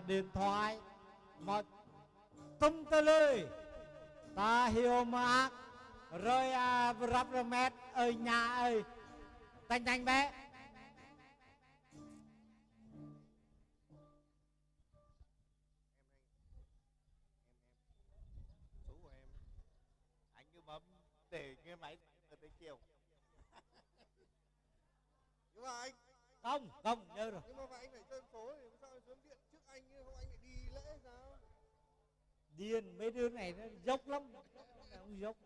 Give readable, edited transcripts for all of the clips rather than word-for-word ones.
điện thoại mà tung tơ lơi ta hiểu mà rồi rắp rồi mét ơi nhà ơi tanh tanh bé số của em anh cứ bấm để nghe máy từ tới chiều. Nhưng mà anh không nhớ rồi. nhưng mà anh phải cho em số thì sao em xuống điện trước anh không anh lại đi lễ sao? Điên mấy đứa này nó dốc lắm, ông dốc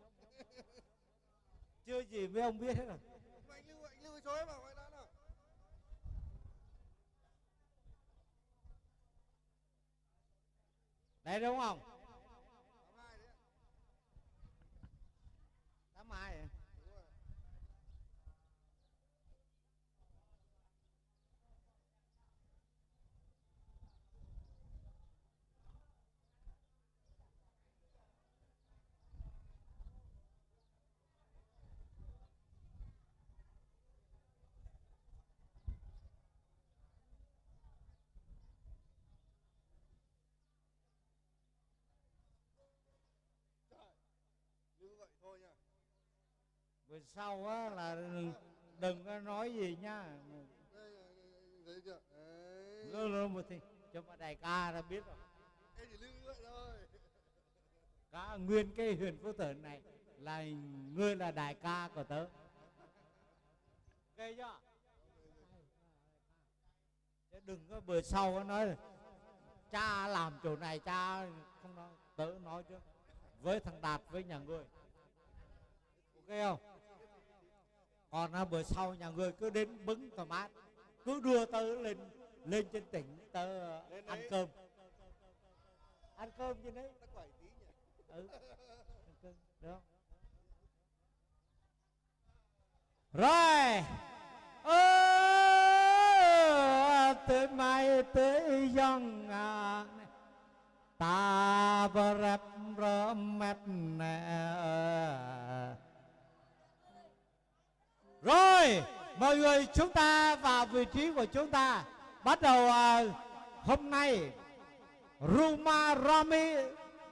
chưa gì mấy ông biết hết rồi. Nhưng mà anh lưu cái số em vào ngoài đã nào. Đây đúng không? 82 đấy ạ. 82 à? Đúng rồi. Như vậy thôi nha. Bữa sau á là đừng có nói gì nha. Đây là thấy chưa? Đấy. Luôn một thì cho mà đại ca đã biết rồi. Em chỉ lưu như vậy thôi. Cả nguyên cái huyền phú tử này là ngươi là đại ca của tớ. Ghê chưa? Chứ đừng có bữa sau nó nói cha làm chỗ này cha không nói, tớ nói trước với thằng Đạt với nhà ngươi. Ok không? Còn bữa sau nhà ngươi cứ đến bứng thoải mái, cứ đưa tớ lên trên tỉnh tớ ăn cơm trên đấy. Tắc quẩy tí nhỉ. Ăn cơm được không? Rồi tới mai tới dòng ta bờ rập rơ mét nè. Rồi mọi người chúng ta vào vị trí của chúng ta. Bắt đầu hôm nay Ruma Rami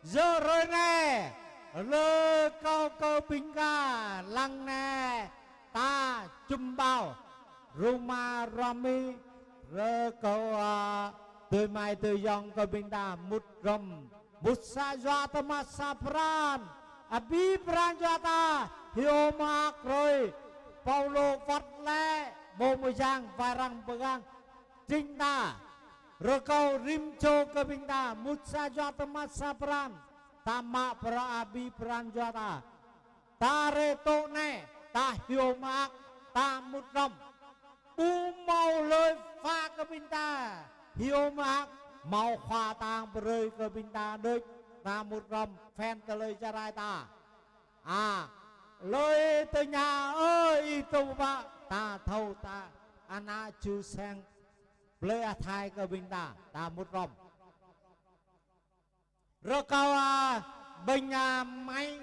giờ rồi nè lơ cao cơ bình ca lăng nè ta chum bao Ruma Rami rơ câu tươi mai tươi dòng cơ bình ta mút rồng mút sa doa tâm sa pran abi pran ta hiu mak rồi Paulo vắt lẽ bồ mùi giang và răng bờ gang trinh ta rơ câu rim cho cơ bình ta mút sa doa tâm sa pran tama pra abi pran ta ta re tô nè ta hiu mak ta mút rồng bu màu lời pha cơ bình ta hiu mak màu khoa tàng rơi cơ bình ta đôi ta mút rồng phen tờ lời cha rai ta lời từ nhà ơi tu ba ta thâu ta ana chu sang lời thai cơ bình ta mút rồng rồi câu bình máy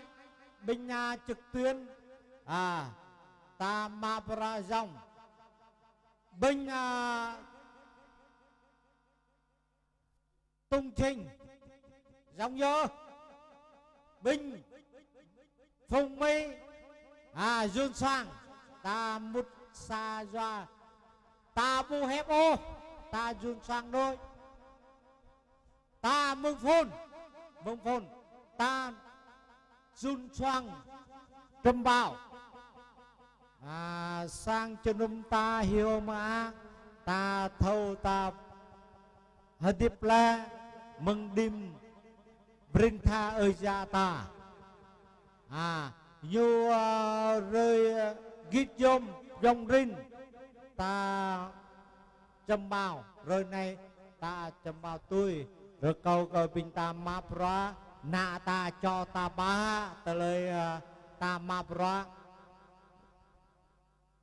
bình trực tuyến ta ma pra dòng bình tung trình dòng nhớ bình phùng mi dun sang ta mút sa doa ta bu hép ô ta dun sang đôi ta mừng phun ta dun sang trâm bảo sang chân ta hiểu mà ta thâu ta hết điệp la mừng đêm bring tha ơi gia ta như rơi gít dông rin ta châm bao rồi này ta châm bao tôi rồi câu câu bình ta ma pra na ta cho ta ba ta lời ta ma pra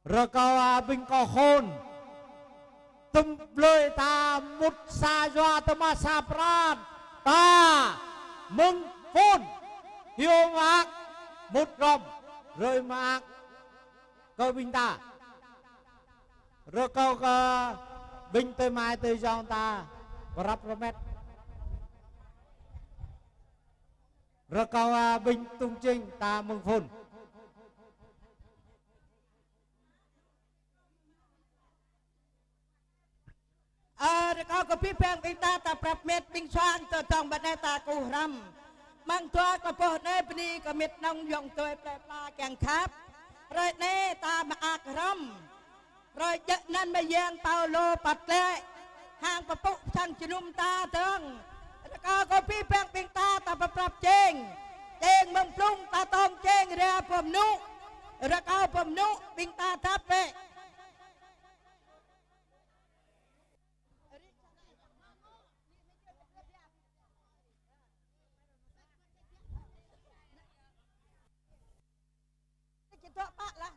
rồi câu bình co khôn tâm lời ta một sa doa tâm sa pran ta mừng phôn hiu mạc một rồng rồi mạc câu bình ta rồi câu bình tới mai tới dòng ta รับประเม็ดระกาวบิงตุงจิงตามึงฟุนระกาวก็พี่แปงบิงตาตาปรับเม็ดบิงช่างตัวจองบัดในตากูรำมังตัวก็โปดในปนีก็เม็ดน้องยองตัวแปลปลาแกงครับรอยเนตามาอากรำรอยเจนั่นมาเยียงเปาโลปัดเละห่างประปุช่างจินุมตาเติงระกาวก็พี่แปงบิงตาตาปรับเจงเจงมึงปรุงตาตองเจงเรือผมนุระกาวผมนุบิงตาทับเปตัวปะละ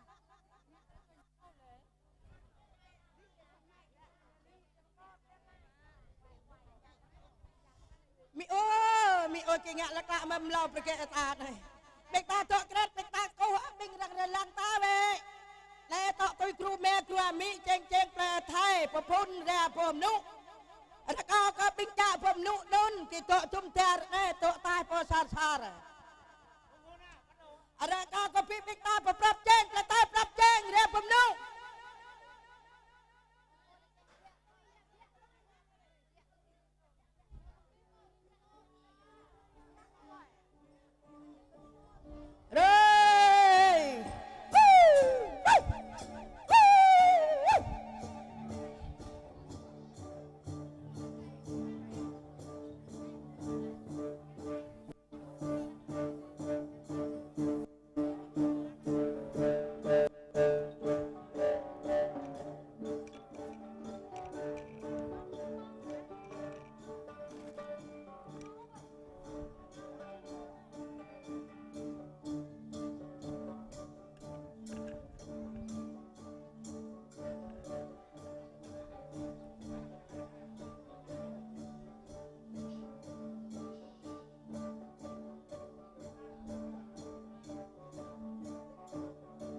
มีโอเก่งละกะมันเราประเกตตาเลยเด็กตาตัวกระดเด็กตาโก้บิงรังเรลังตาเวแล้วต่อตัวครูแม่ครูมิเจงเจงแปลไทยประพุนแร่ผมนุแล้วก็บิงจ่าผมนุนุ่นที่ตัวจุ่มเทอร์ตัวตายพอซาซาร์อะไรก็พี่บิ๊กตาปรับแจ้งกระต่ายปรับแจ้งเรียบผมนุ่งเร่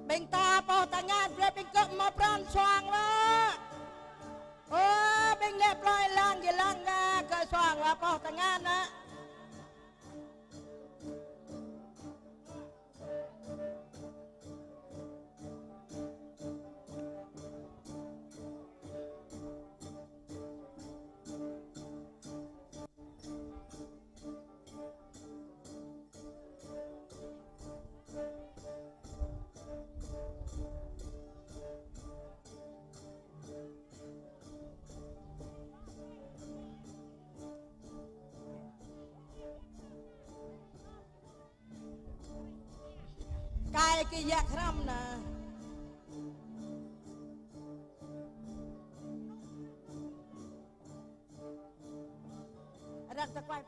บิงตาปอตางานเปลี่ยนบิงก็มาปรานสว่างวะโอ้บิงเล็บลอยล่างกี่ล่างก็สว่างวะปอตางานนะกายกิยะคร่ำนะรักตะไคร้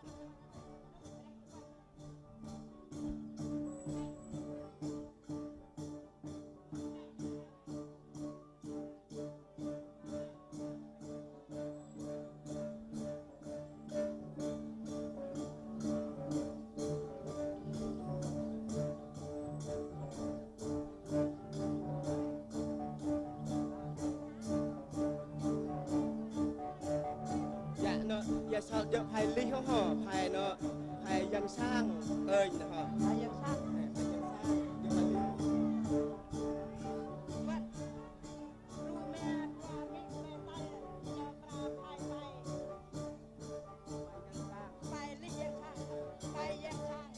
อย่าสอดเยอะภายลิเขาห่อภายเนาะภายยังสร้างเอ้ยนะฮะ อายังสร้าง ภายยังสร้างยังมาลิ วัดรู้แม่ความมิแม่ไตยาปลาภายไปไปลิยังข้างไปยังข้าง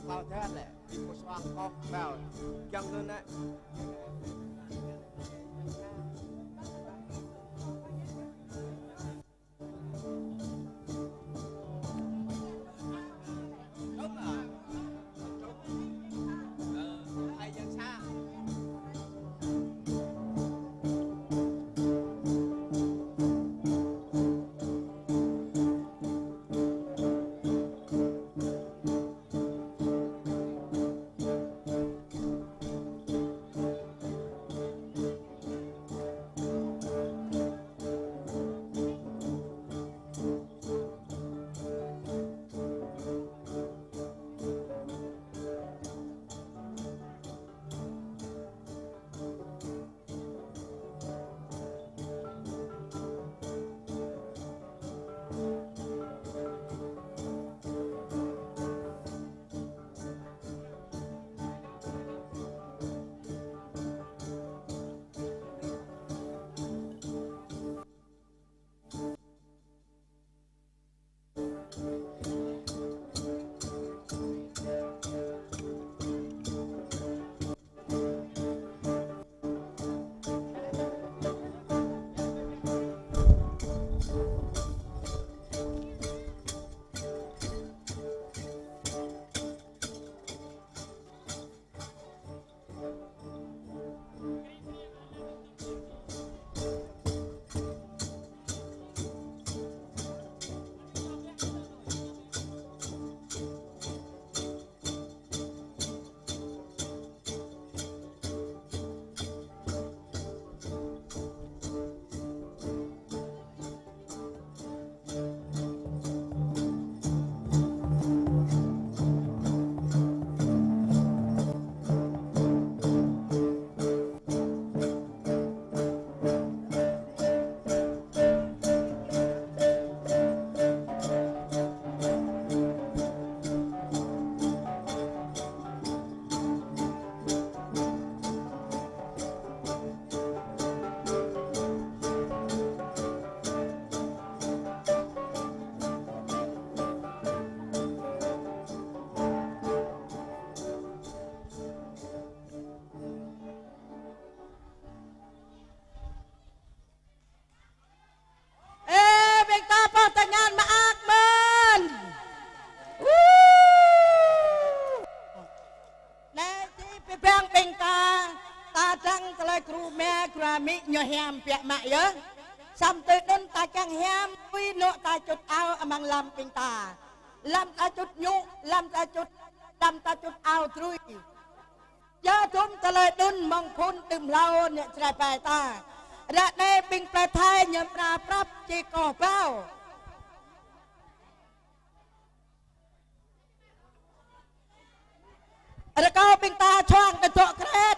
bao thế lệ đi một xoang con vào chân lên đấy đúng rồi hay dân xa เ แปงเป็นตาจังตะเลยครูแม่ครูมิญแฮมเปียมาเยอะซ้ำตื่นนนตาจังแฮมวิโนตาจุดเอาอมังลำเป็นตาลำตาจุดยุลำตาจุดเอาตรุยยาทุ่มตะเลยดุนมองพุนตึมเราเนี่ยใส่ไปตาระในปิงประไทยยมปราปรับจีกอเป้าแล้วก็ปิงตาช่องเป็นตัวเครด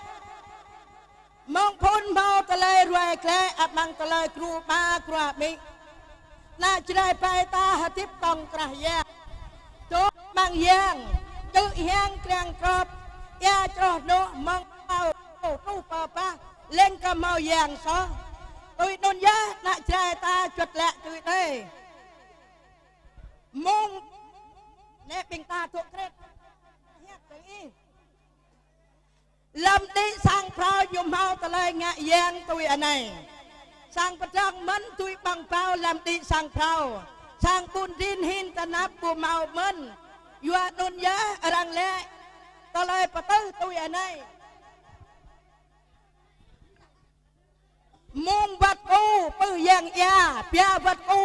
มองพุนเมาตะเลยรวยแคลอับมังตะเลยครูมาครูมิน่าจะได้ไปตาหทิพกองกระแยกตัวมังแยงจื้อแหงแกงกรอบยาจอดโนมังเมาตู้ปะปะเล่นกับเมาแยงซอตุยนนยะน่าจะได้ตาจุดแหละตุยเอ้มุงเนี่ยปิงตาตัวเครดเฮียตุยลำนี้สร้างพราวยมเฮาตะเลยงะแยงตุยอันไหนสร้างประจังมันตุยบังเปล่าลำนี้สร้างพราวสร้างบุญดินหินตะนับปูเมามันยัวนุนยะรังเละตะเลยประตูตุยอันไหนมุงวัดกูปื้อยางยาเปียวัดกู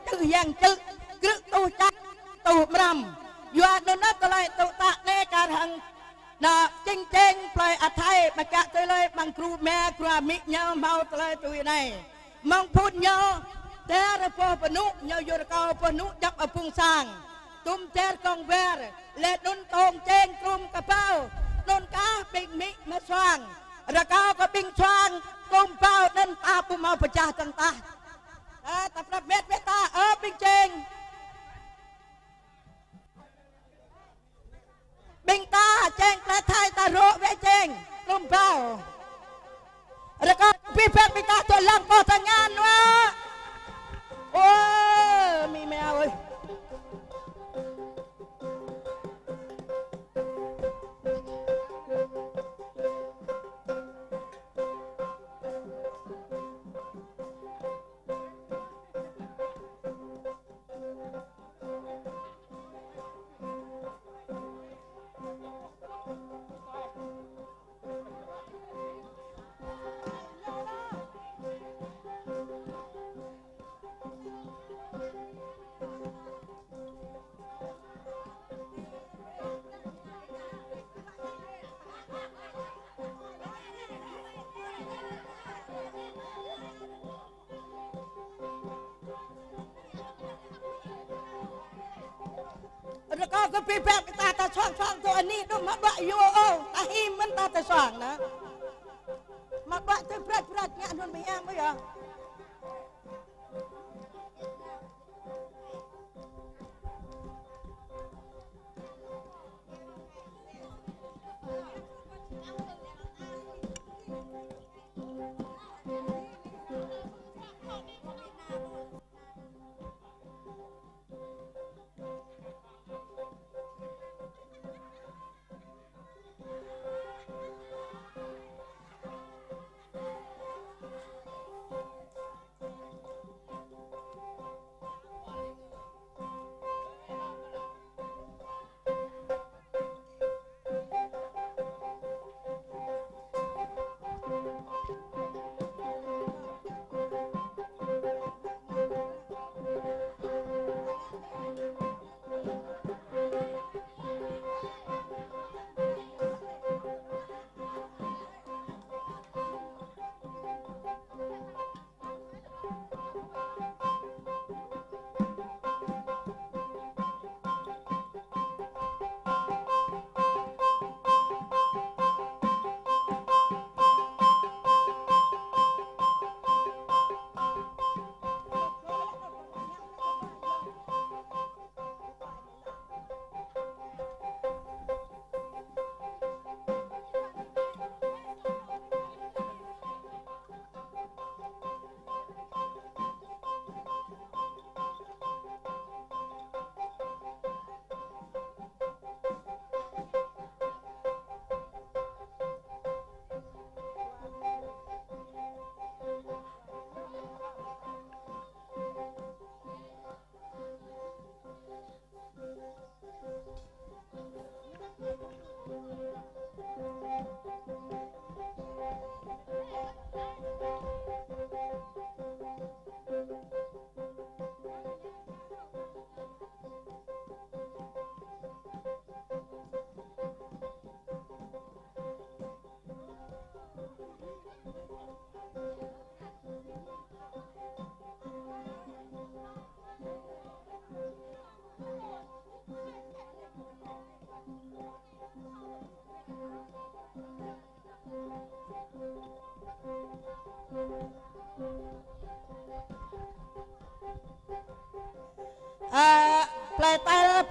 ตื้อยางจึกกรึตูจักตูมรำยัวนุนนัตะเลยตุตะในการหังน่ะจริงๆปล่อยอัฐัยมากะตัวเลยบางครูแม่ครูมิเนาเมาตัวเลยตัวไหนมังพูดเนาแต่ระพอปนุเนาโยระเกาปนุจับอพุงสร้างตุ้มเจรกองเวรเล็ดนุนตงเจงกลุ่มกระเป๋านุนกาปิงมิมาสว่างระเกาก็ปิงสว่างกลุ่มเป้านั่นตาปูเมาประจาจังตาแต่ประเม็ดเมตาปิงเจงบิงตาเจงกระทายตาโรเวเจงกลุ่มเป้าแล้วก็พี่แฟนบิงตาตัวลังโปทางานวะโอ้มีแมวเว้ยแล้วก็พี่แป๊บตาช่องตัวนี้ดูมาบะโยโอตาหิมมันตาช่องนะมาบะตัวพระงานมันไม่ยังไม่เหรอ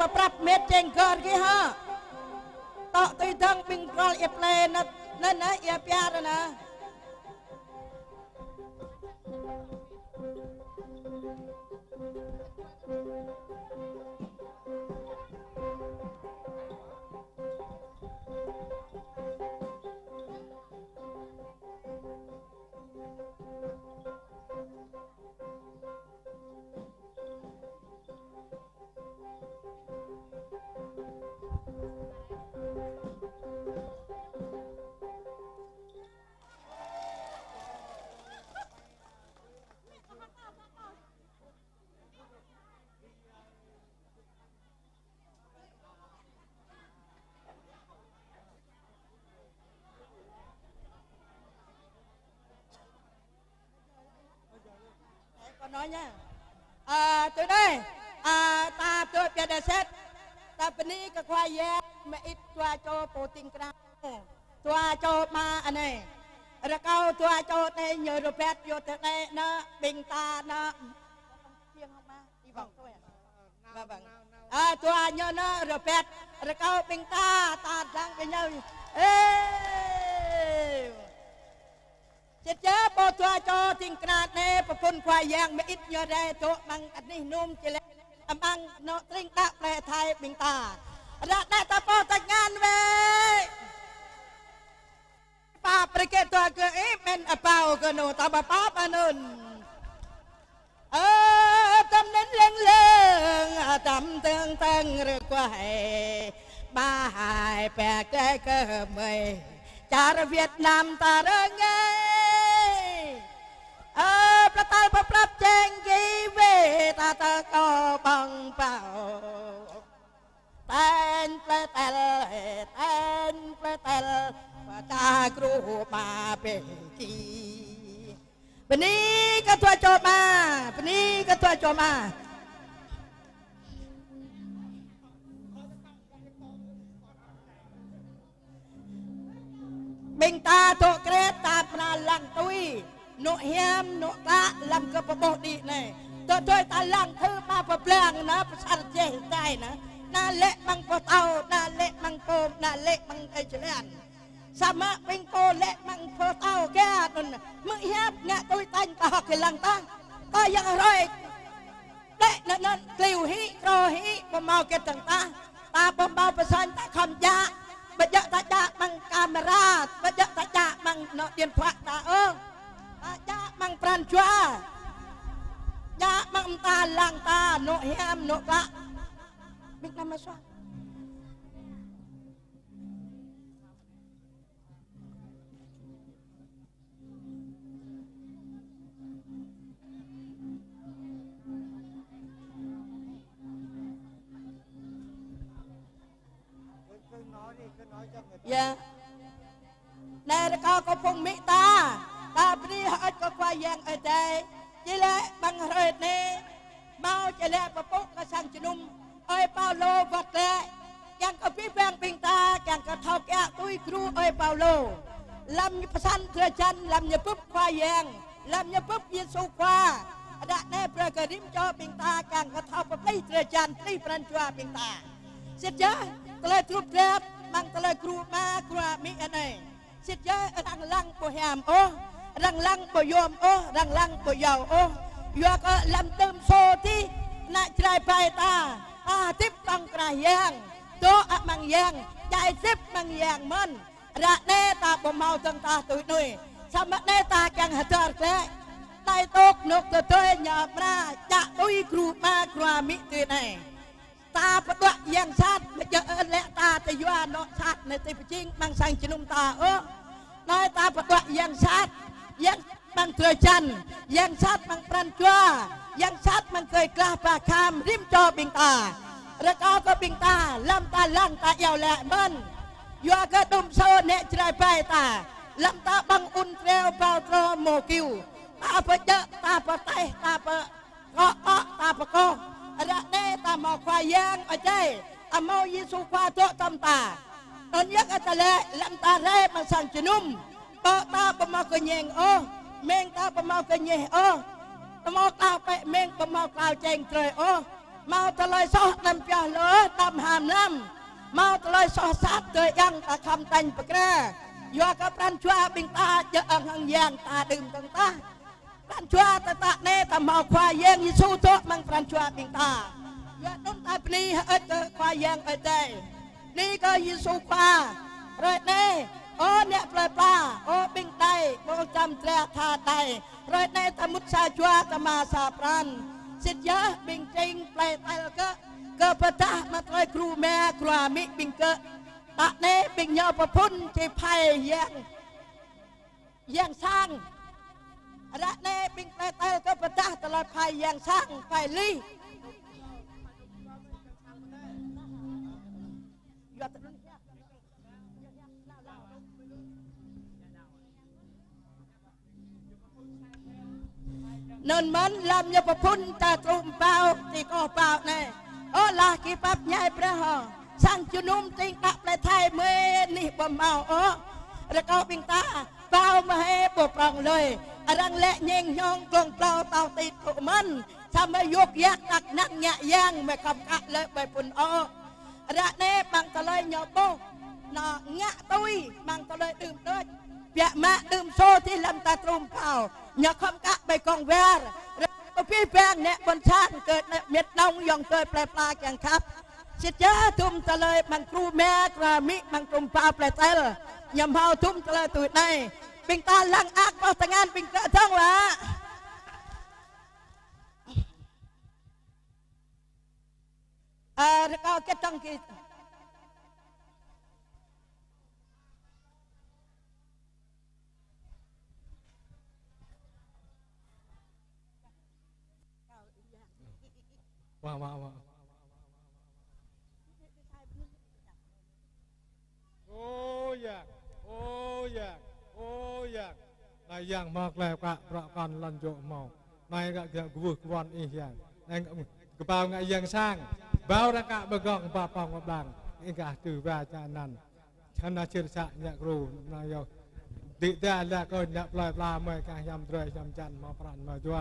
mà prap mệt trên cờ kia ha tọ tùy thân bình rol ép lên nên á ép ya rồi nè con nói nha từ đây ta tôi biết đã xét ta bênนี้ก็ควายแย่มาอิดตัวโจโปรติงกราตัวโจมาอันนี้แล้วก็ตัวโจในเยอรเปตอยู่ที่ไหนนะบิงตานะเพียงออกมาอีบังตัวมาบังตัวเยอนะรเปตแล้วก็บิงตาตาดังเป็นยังเอ้เจ้าปอตัวโจติงกราเน่ประพุนควายแยงมาอิดเยอรโจมังอันนี้นุ่มเจริญมังโนตริงตะแปลไทยบิงตารัตนาตะโปตัดงานเว้ป้าประเกตตัวเกอเป็นอเปาเกโนตาบป้าปานุนตำเน้นเล่งเล่งตำเตืองตังเรือกว่าบ้าหายแปลกใจเกอเมยจารเวียดนามตาเรงไงประตาประปรับแจงกีเวตาตะก็บังเป่าแตนเปลเตลแตนเปลเตลประตากรูมาเปกีปนี้ก็ตัวโจมาปนี้ก็ตัวโจมาบิงตาโตเกรตตาปนาลังตุยโนเฮียมโนตะลังกระปบดีเนี่ยตัวตัวตาลังถือมาประแปลงนะประชาเจได้นะน่าเละมังปะเตาน่าเละมังโปมน่าเละมังไอเจริญสามะเป็นโปเละมังปะเตาแก่นั่นมึงเฮียบเนี่ยตัวตันตาขึ้นลังตั้งก็ยังอร่อยเละนั่นกลิวฮิโรฮิปะเมาเกตังตาตาปะเมาประสานตาคำยาบะยะตาจามังกามราบะยะตาจามังเนาะเดียนพระตาจะมังปราณชัวจะมังตาลังตาโนเฮียมโนกะบิ๊กน้ำมาชัวในระกอบพงมิตาตาปรีหัดก็ควายแยงไอใจจีเละบังเริดเนเมาจีเละปะปุ๊กกระสังจุนุ่มเอ้ยเปาโลวัดเละยังกับพี่แปงปิงตายังกับเท่าแก่ตุ้ยครูเอ้ยเปาโลลำยพสันเถื่อจันลำยปุ๊บควายแยงลำยปุ๊บยินสุควาดะเนเปรกริมจอปิงตายังกับเท่าปะปลีเถื่อจันปลีปรันจัวปิงตาเสียจ้าตะเลยทรุปเล็บมังตะเลยครูมาครูมิอันไหนเสียจ้ารังลังโปแฮมโอรังลังปยมโอรังลังปยาวโอยาก็ลำเติมโซที่นักใจไปตาทิพบังกระยังโตอะมังยังใจทิพมังยังมันระเนตาบ่เมาจังตาตุยนุยสมะเนตาแกงหัดจอดแกล้ไตตกนกตัวเตยหยาบราจะตุยครูมาครามิตุยในตาปะตัวยังชัดไม่เจอและตาตะยัวโนชัดในติปจิงมังสังจินุมตาน้อยตาปะตัวยังชัดยังมังเถื่อจันยังชัดมังปรันจัวยังชัดมังเคยกล้าปากคำริมจอบิงตาระกอบก็บิงตาลำตาลังตาเยาวแหละมันยัวก็ดุมโซเนจไรไปตาลำตาบังอุนเทวเปาโตรโมกิวตาปะเจตาปะไตตาปะเกาะตาปะโกระเนตาหมอกควายยังอใจอเมายิสุควาโตตำตาตอนยักษ์ตะเลลำตาเรมาสังจนุ่มปะตาปะมากระเยงเมงตาปะมากระเยงตะมอตาไปเมงปะมากล่าวแจงเตย mau teloi soh nam pia lo tam ham nam mau teloi soh sat ke yang ta kham tanh pekra yo ka pran chua bing ta je ang hang yang ta dim tang ta pran chua ta ta ne ta mau khwa yang Yesu to mang pran chua bing ta yo dum ta pni ớt khwa yang ớt đây ni ko Yesu khwa rồi nè ô nè pla pla ô bing tai ô cham tre tha tai rồi nè ta mut sa chua ta ma sa pran sit ya bing ting play tai ke ke petah ma troi kru me kru mi bing ke tak ne bing nyo pa phun che phai yang sang ra ne bing play tai ke petah talai phai yang sang phai li nên mến làm như một phun ta trùm bao thì có bao này ô là kỳ pháp nhai bra hò sang chú nôm tinh đạp lại thay mê nị bầm màu ô rồi có bình ta bao mà hê bộ prong lời răng lẹ nhanh nhong klong plau tao tịt thủ mân sao mà dục giác đặc nặng nhẹ giang mà không cắt lợi bởi phun ô ra nê bằng tao lời nhỏ bố nó ngã tôi bằng tao lời đừng tôi việc mẹ đừng xô thì làm ta trùm bao nhờ không cắt bởi con ver rồiพี่แปงเนี่ยบนชาติเกิดเนี่ยเม็ดน้องยองเกิดแปลปลาแกงครับสิจ้าทุ่มตะเลยมังครูแม่กระมิมังกลุ่มปลาแปลเตลยำเฮาทุ่มตะเลยตุยในปิงตาลังอักเอาแต่งานปิงกระท่องละแล้วก็เก็บจังกีว้าวโอ้ยนายยังมากแล้วกะประกันลันโจมองนายกะเกี่ยวกับวุฒิวันอีกอย่างนายกระเป๋าไงยังสร้างเบาระกะเบกองปาปองกับดังอีกะถือว่าจานันชนะเชื่อชะเนี่ยครูนายติดได้แล้วก็เนี่ยปล่อยปลาเมื่อการยำเตยยำจันมาปรันมาจัว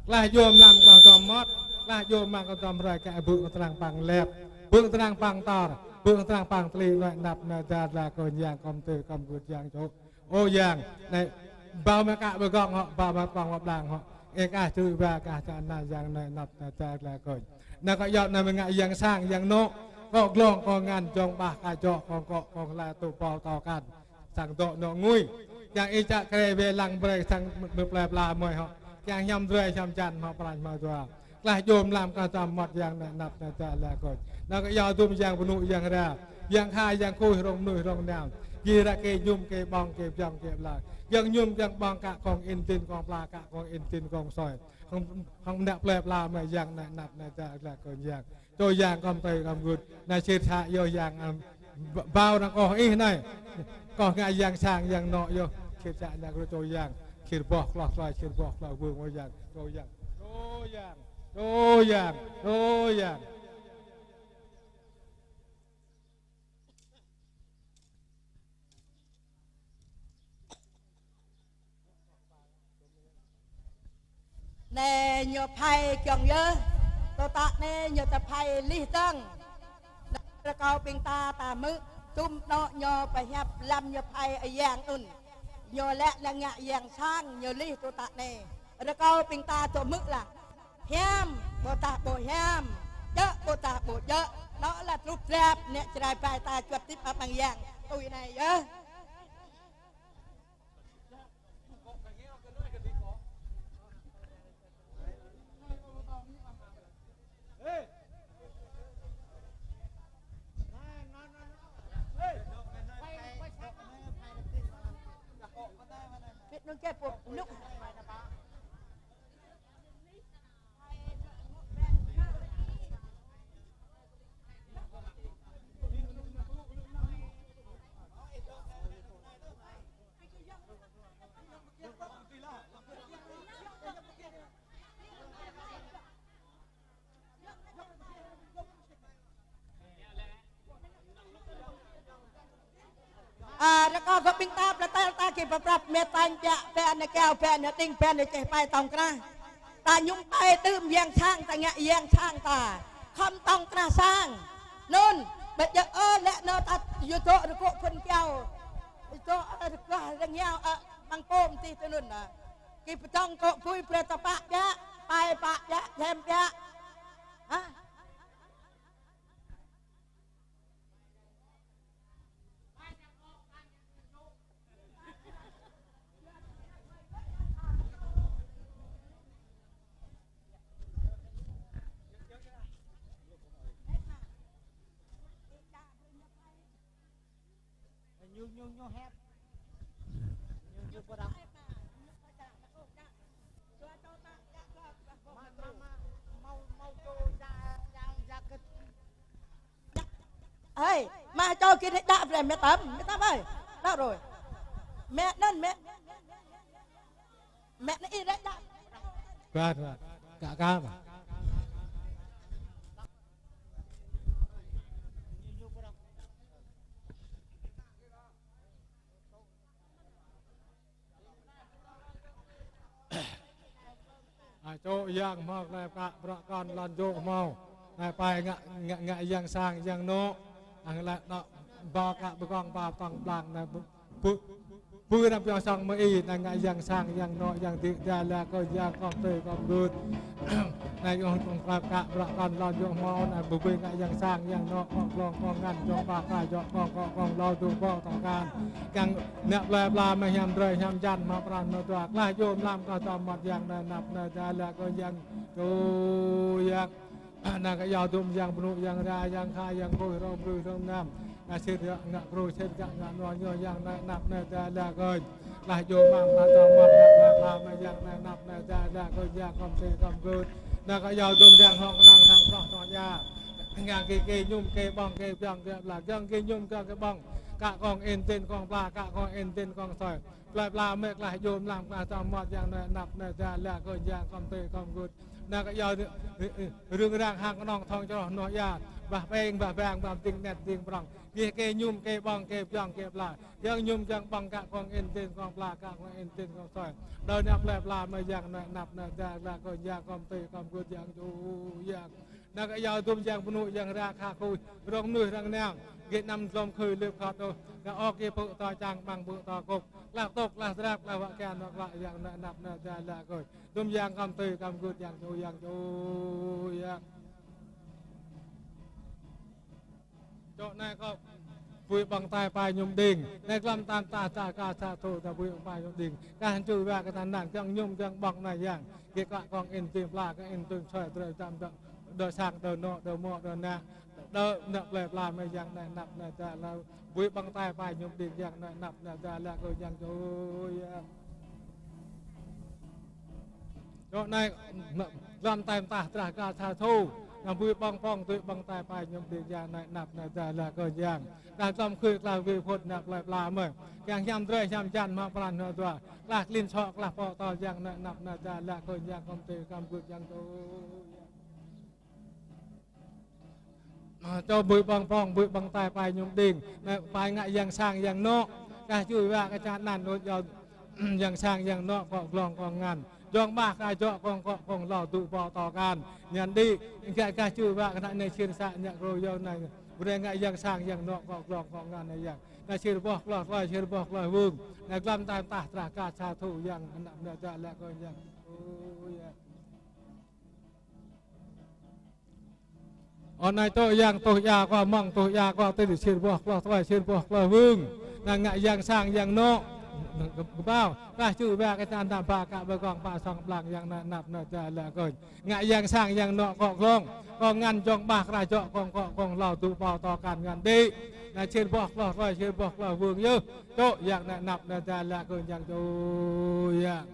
กล้าโยมนำกล่าวต่อมดกล้าโยมมาก็ทำไรแกบึ้งตรังปังเล็บบึ้งตรังปังตอบึ้งตรังปังตลีหน่อยนับนาจาละก็ยางคอมเตอร์คอมกุดยางโจโอ้ยางในเบามาเบกองเหาะเบามาปังวับดังเหาะเอกาถือว่ากาจานายางในนับนาจาละก็นักก็ยอดนำงานยังสร้างยังโนก็กลองก็งานจงบากาจอกของเกาะของลายตัวปอต่อกันสั่งโตโนงุยอย่างอีจะเคยเวลังเบรสั่งมือแปลปลาเมื่อเหาะอย่างยำเตยยำจันมาปรันมาจัวกล้าโยมลำการจำหมดอย่างนับนาจาละก็นักก็ยอดตุ้มอย่างปนุอย่างแรกอย่างข้าอย่างคุยรงนุ่ยรงแนวยีระเกยุ่มเกบองเกบยองเกบลายยังยุ่มยังบองกะของอินตินของปลากะของอินตินของซอยของเด็กแปลปลามาอย่างนับนาจาละก็อย่างตัวอย่างกำเตยกำกุดในเชิดชะโยอย่างเบานักก็อีนั่นก็งานอย่างช่างอย่างเนาะโยเชิดชะอย่างตัวอย่างเชิดบอกหลอกลอยเชิดบอกหลอกเบื้องว่าอย่างตัวอย่างแน่โยภัยเกี่ยงเยอะตัวตาแน่โยตะภัยลิตังแล้วก็ปิงตาตามือตุ้มโนโยไปแฮบลำโยภัยไอแยงอุ่นโยและละงะแยงช่างโยลิตัวตาแน่แล้วก็ปิงตาตัวมึกล่ะแฮมโบตาโบแฮมเยอะโบตาโบเยอะเนาะละรูปแรบเนี่ยจะได้ปลายตาจวบติดมาบางอย่างตุยในเยอะนึกแค่ปวดนึกแล้วก็ก็ปิงตาประตาตาเก็บประปรับเมตันจะแผ่นในแก้วแผ่นในติ้งแผ่นในใจไปตองกระตายุ่งไปตื้มเยียงช่างตาเงี้ยเยียงช่างตาค khom tông tra sang nôn bây giờ lẽ nó ta yêu to được cô phân keo to được qua rằng nhau bằng cơm thì tôi nôn à cái trong cô vui về tập bạc giá bài bạc giá thêm giá hả nhu hẹp nhu có đâm mau cho ra cái ơi mà cho kia đạp rồi mẹ tắm ơi đâu rồi mẹ nên mẹ nó đi đấy đạp cả mà chỗ yang mọc lại cả con lăn chỗ màu lại bài ngại yang sang yang nọ lại đó bao cả bờ con bao bằng bằng này bữa năm cho sang mới là ngại yang sang yang nọ yang tiệt ra là có yang con tươi con gud này con cả con lăn chỗ màu này bữa ngại yang sang yang nọ con ngăn cho bao cả cho con lo tụ bao tòng can càng nẹp lại là mà nhầm rồi nhầm chăn mà pran nó toạc lại vô làm có tầm mặt yang này nạp này ra là có yang tu yang là cái giàu tụm yang bự yang ra yang khai yang bồi rong bự rong nam là xịt ngạ bồi xịt ngạ nó nhô yang này nạp này ra là coi lại vô mang có tầm mặt là mà yang này nạp này ra là có yang không thể không good là cái giàu tụm yang họ năng thằng rõ rõ ya ngang cái nhung cái bong cái bong cái là cái nhung cái bong cả con ên tên con pla cả con ên tên con sỏi lại pla mệt lại dồn làm cả tầm một dạng này nạp này ra là coi dạng con tê con gud là cái giờ rương rang hàng con thong cho nó ya và beng và beng và tiếng nét tiếng bong cái nhung cái bong cái bong cái pla yang nhung dạng bong cả con ên tên con pla cả con ên tên con sỏi đời nạp lại pla mà dạng này nạp này ra là coi dạng con tê con gud dạng chú dạng là cái giờ tụm dạng bnu dạng ra khá khôi rong nuôi răng nang Việt Nam lom khơi lướt khát thôi, là ok bự to trang bằng bự to cục, là tộc là rác là vợ kèn hoặc lại dạng nạp ra là rồi, tôm giang cầm tươi cầm gút dạng chú chỗ này có vui bằng tay bài nhung đình, này làm tam ta ca sa thô ta vui bằng bài nhung đình, các hành chui về cái thằng đảng chẳng nhung chẳng bằng này dạng, cái các con in tìm là cái in từng xoay tới tam đợt đợt sang đợt nọ đợt mọ đợt na đợt nạp lại làm này dạng này nạp này ra là vui bằng tay bài nhung đình dạng này nạp này ra là rồi dạng chú chỗ này làm tay ta trả ca sa thô làm vui bằng phong tự bằng tay bài nhung đình dạng này nạp này ra là rồi dạngการจำคือลาวิพจน์นักลาเมื่ออย่างยำด้วยยำจันมาปราณตัวลากลิ้นชอกลาพอต่ออย่างนับนาจาลาคนอย่างคำเตยคำกุดอย่างโตเจ้าบุยบังพองบุยบังตายไปยุ่งดิ่งไปงะอย่างสร้างอย่างนอกการช่วยว่าอาจารย์นั่นโน้ตอย่างสร้างอย่างนอกก็กลองกองงานยองมากการเจาะของเราตุปอต่อการยันดีการช่วยว่าขณะในเชียนสะเนี่ยโรยในบริเวณอย่างสร้างอย่างนอกก็กลองกองงานในอย่างในเชียร์บอกลอยเชียร์บอกลอยวุ่งในกล้ามตามตาตรากาชาทูอย่างอันดับเนี่ยจะแล้วก็อย่างอันในโตอย่างโตยาก็มั่งโตยาก็ติดเชียร์บอกลอยเชียร์บอกลอยวุ่งในงะอย่างสร้างอย่างนอกเปล่าก็ชื่อว่าการตามปากะเบกองปาสองปลังอย่างนับน่าจะละก่อนงะอย่างสร้างอย่างนอกกอกลงกองงานจองบากราเจาะกองเหล่าตุปอต่อการงานดีนะเชิญบอกลอยเชิญบอกลอยเวืองเยอะโตอย่างนับน่าจะละก่อนอย่างโตอย่าง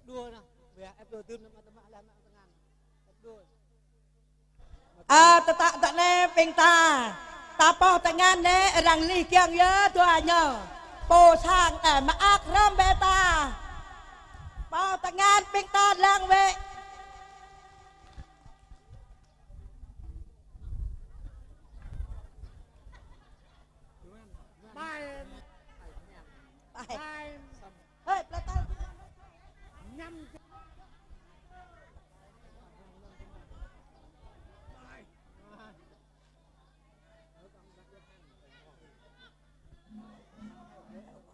đua nè về ép đua tươm nó mà làm ngàn ép đua tạ nè bình ta po ta ngàn nè rằng ly kiêng nhớ tôi nhờ po sang để mà ác ram bê ta po ta ngàn bình ta lang về Hei, pelatahan nhâm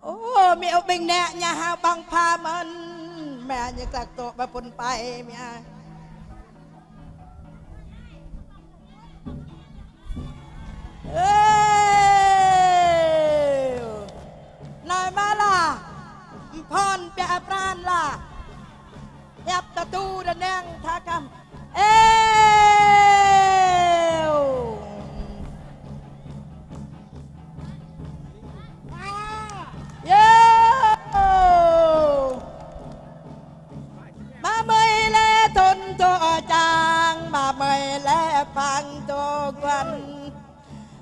ô mẹ bình nè nhà hàng bằng pha mình mẹ như các tổ bà phun bay mẹ nói mà là phòn bẹ pran là đẹp ta tu đàn nang tha cầm ba mươi lẻ thôn cho chàng ba mươi lẻ phang cho quan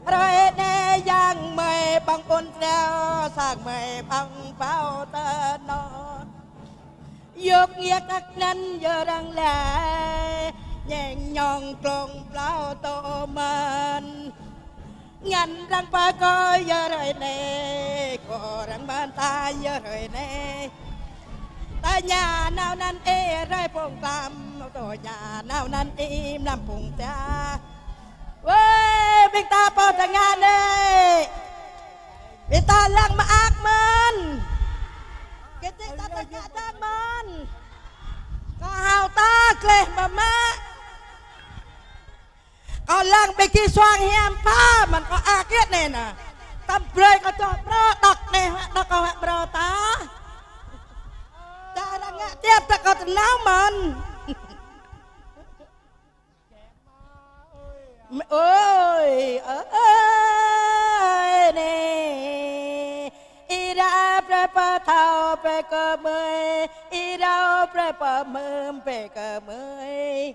rồi nè giang mây bằng ôn treo sang mây bằng pháo tơ nó dục nghĩa các năn giờ đang lẽ nhẹ nhàng tròn pháo tô man ngàn răng ba coi giờ rồi nè có răng ban ta giờ rồi nè ta nhà nào năn ê rồi phong tam tổ nhà nào năn im làm phùng ta ôi bình ta po ta ngàn đây bình ta lang mà ác man cái tiếng ta ta ngã ta man có hào ta kle mà má có lang bị kia xoang hiểm pha mình có ác hết này nè tâm rơi có cho bro đọc này đọc có hẹn bro ta ta đang ngã tiếp ta có tình nào mình ôi ơi nè y ra pre pa thao pre cơ mơi y ra pre pa mơm pre cơ mơi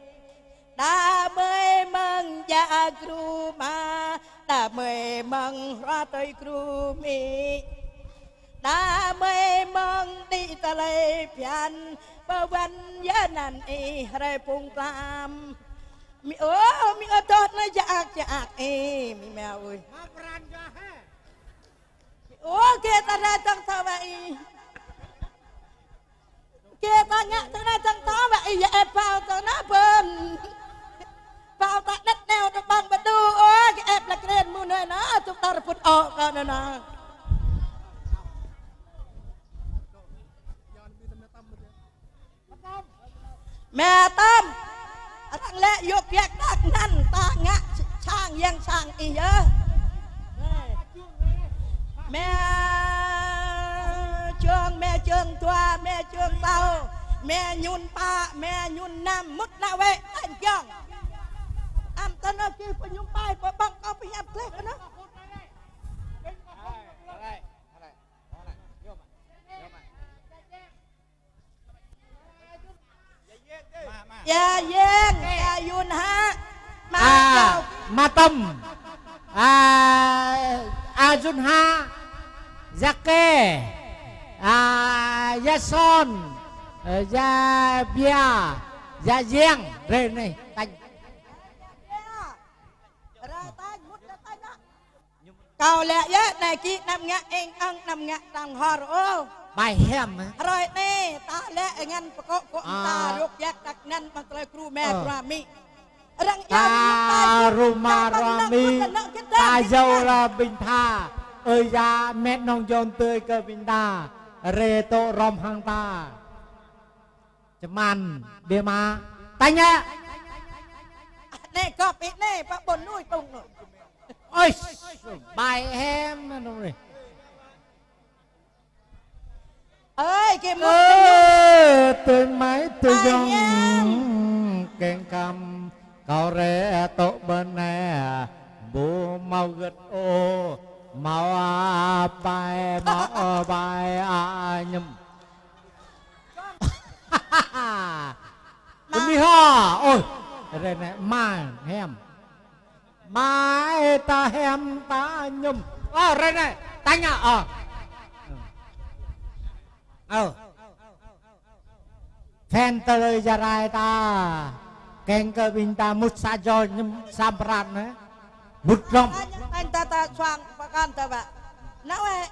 đã mơi măng dạ kru ma đã mơi măng hoa tây kru mi đã mơi măng đi ta lấy pian bao văn giá nan y rai pung tam mi mi tốt nó chạc mi mèo ơi kia ta ra trong thơ vậy kia ta ngã ta ra trong thơ vậy vậy vào tao nó bền vào ta đất neo nó bằng bật đu cái ép là cái mu nơi nó chúng ta phun ọ coi nè nè mẹ tâm thằng lẽ dục việc đắc năn ta ngã sang yang sang ý nhớ mẹ trường tua mẹ trường tàu mẹ nhún ba mẹ nhún nam mức nào vậy anh chồng am tân nó kia phải nhún bay phải băng cao phải nhắm thế nữa dạ yên dạ yun ha ma tâm Jun ha Zake Yason Ya Bia Ya Giang rồi này tanh cầu lẹ nhớ này chị nằm ngã anh ăn nằm ngã nằm hò rồi bài hem rồi nè ta lẹ ngăn có ta rục giác đặc năn mà tôi kêu mẹ Rami ta Ruma Rami ta dâu là bình tha ơi ra mẹ nông dồn tươi cơ bình ta rê tô rom hang ta man bia ma tay nhá nè có bị nè bác bồn nuôi tung rồi ôi bài hem rồi ơi cái mút tôi máy tôi dòng kèn cầm cậu rê tổ bên nè bố mau gật ô mau bài mau bài nhầm Bên đi ha ôi đây này ma hem ma ta hem ta nhum đây này tay nhá fan tơ ra rai ta keng cơ bình ta mút sa cho nhum sam pran nữa mút rong anh ta xoang và con ta vậy nào ấy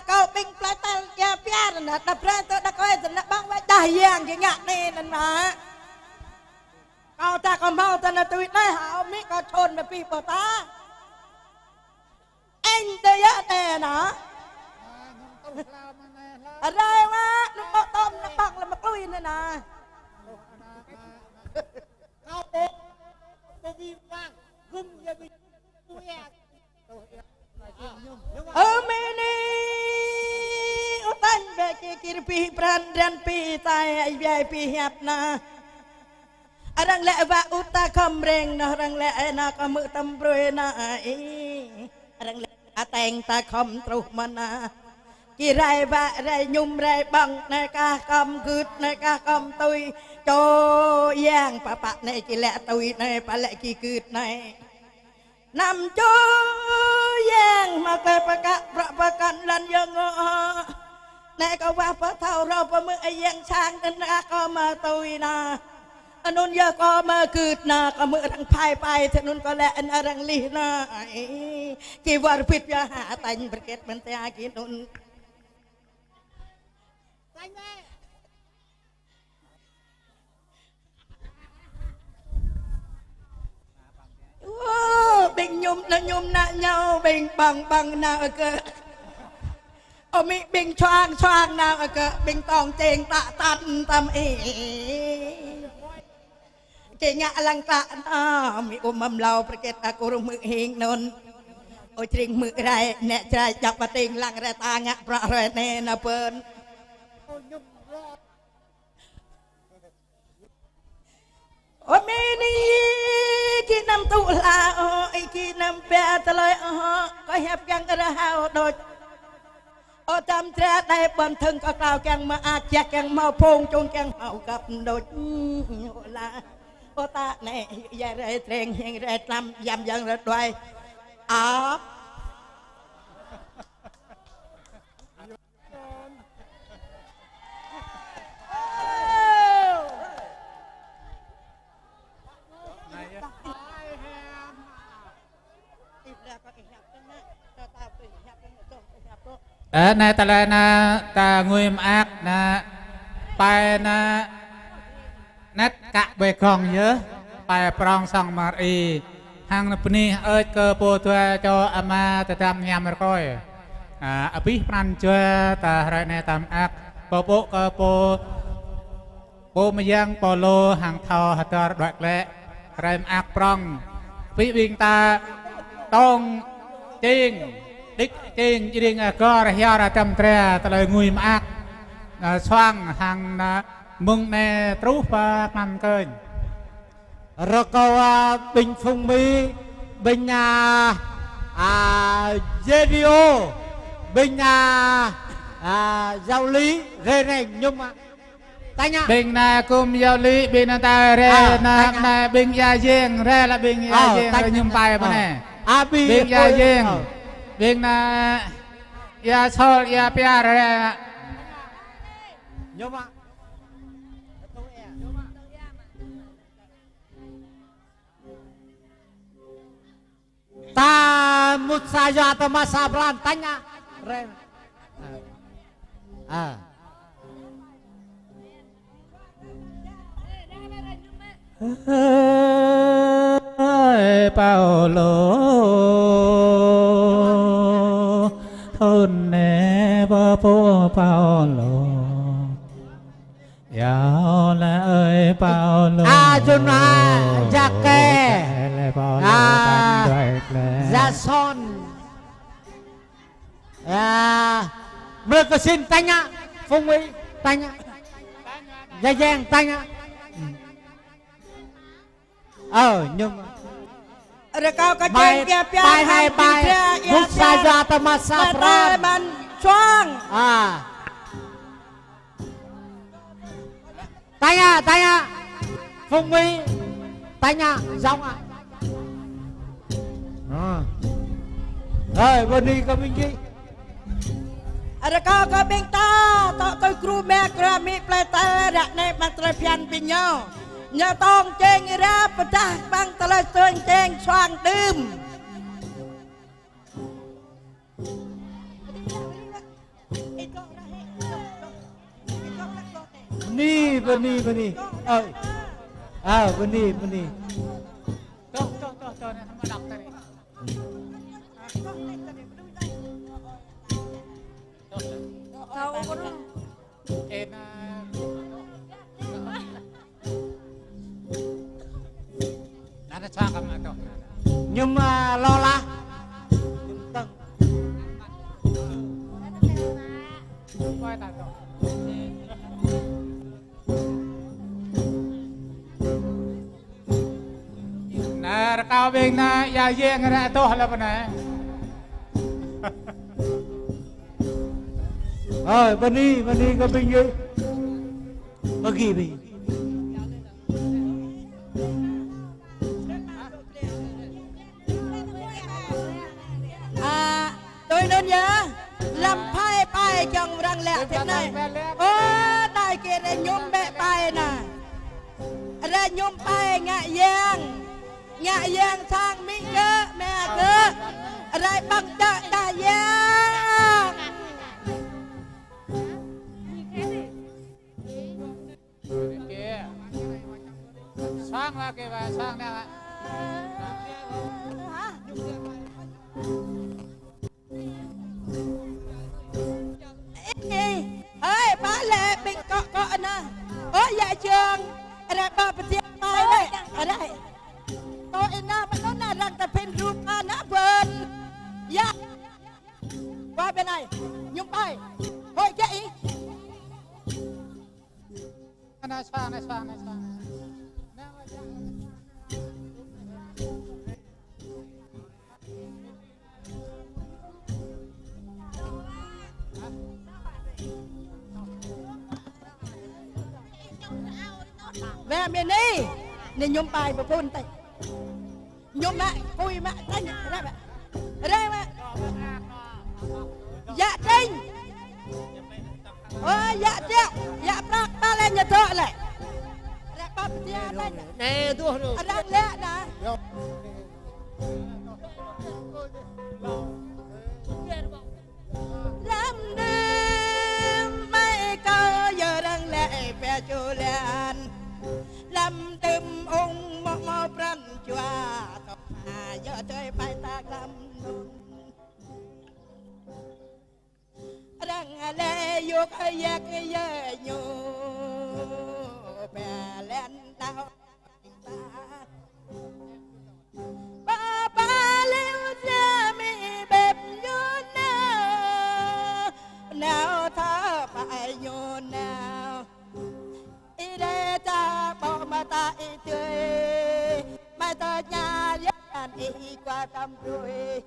kau bing platal ya piar na ta prata da kau na bang wa dah yang je ngak ni na kau ta kau mau ta na tuit nai hao mi kau chon ma pi po ta anh te ya te naอะไรวะนึกเอาต้มน้ำปังแล้วมาลุยนี่นะข้าวโอ๊กบวีว่างกุ้งยาบิตัวแย่ไม่นี่อุตันเบกกิรปีปรันดันปีตายไอเบียปีหับนะรังเละวะอุตาคำเร่งนะรังเละนะก็มือตำรวยนะรังเละแต่งตาคำตรุมันนะกี่ไรบะไรยุ่มไรบังในกากำกึดในกากำตุยโจย่างปะปะในกี่แหละตุยในปะแหละกี่กึดในนำโจย่างมาเกยประกะประกันลันยังในก็ว่าพระเท่าเราประมือไอ้ยังช้างนั่นนะก็มาตุยนะอนุนยาก็มากึดนะก็มือทั้งพายไปถนนก็แหละอันรังลีนะกี่วารพิษยาหาตันประเกตมันแต่กินนุนbình nhum na nhau bình bằng nào cơ mi bình choang nào cơ bình tòng tiền tạ tan tâm ý chị ngạ lăng tạ mi mầm lauประเทศกูรู้มือหิงนนโอ้ยจริงมือไรเนี่ยใจจับมาติงลังไรตางะประไรเนนะเปิ้นโอ้มีนี่กินน้ำตุลาโอ้ยกินน้ำเปียตะเลยก็เห็บยังกระหาวโดดโอ้จำแท้ได้บันทึงก็กล่าวแกงมาอาเจียแกงมาพงจงแกงเฮากับโดดโอ้ละโอ้ตาในยาไรเตรงยังไรลำยำยังระด้วยอาบในตะเลนะตางวยมอักนะไปนะนัดกะเบกองเยอะไปปรองสองมารีทางนปนีเอิดเกอโปตัวโจอามาตะทำยามก้อยอภิปรันเจอตาไรในตามอักโปโปเกอโปมายังโปโลหางเทาหัตรดอกเละไรมอักปรองพิวิงตาต้องจริงดิกจริงจริงก็ระยะระจำเตะตะเลยงุยมอักช่างทางมึงในตรูปมันเกินเราก็bình phong mi bình radio bình giao lý rê này nhưng mà tay nhá bình cùng giao lý bình ta rê na bình gia giang rê là bình gia giang nhưng bài mà nè bình gia giang bình gia sol gia pia rê nhưng mà ta một saja atau masa beran tanya Ren Paulo thôn nè po Paulo Yao là ơi Paulo Juna Jake Jason mereka sin tanya Phong Huy tanya Gia Giang tanya nhưng rồi cao cái chuyện kia bài hai bài bút sa ra ta mà sa pran ban choang tay à Phong Mỹ tay nha giống à rồi bên đi có bên kia Ada kau beng ta tak kau kru me kerami pleta dak ne matre pian pinyo nya tong cheng ra pecah bang tele tuan cheng xoang đơm ni bên đi bên đi Tuh này sama đọc tadi. Tahu apa tu? Nada cakap atau? nhưng mà lo la tầng Quay tại đâu? Nah, kau bing na ya ye ngara tu hala bana. rồi bên đi có bên gì có gì đi Tôi nên nhớ làm phai phai trong răng lẹ thế này. Ô đại kia để nhôm bẹ phai nè, ra nhôm phai ngạ giang sang mỹ cơ mẹ cơ, ra bằng chợ đại giang. Kia. Sang lah ke ba sang nè. Ơi ba lệ bình cọ nè. Ôi dạ trường, ra ba bật tiệm mai đây, ở đây. Tôi na mà nó là rằng tập hình rùm na vườn. Dạ. Qua bên này, nhung bay. Thôi chạy. Này sang. Về miền đi, nên nhôm bài và phun tay, nhôm mẹ, cùi mẹ, tay ra mẹ, đây mẹ, dạ trinh, dạ treo, dạ bạc ba lên nhà thợ lại, lại ba bia lên, nè tôi rồi đang lẽ nè. Làm đêm mấy câu giờ đang lệ về chùa liền làm đêm ông mò prăn chùa giờ chơi bài ta làm nôn đang lệ vô cái giặc giờ nhô bè lên tao ba liêu ra mi bẹp nhô nào thở phải nhô nào ý đê ta bỏ mà ta ý tươi mai ta nhà dắt ý qua tâm rồi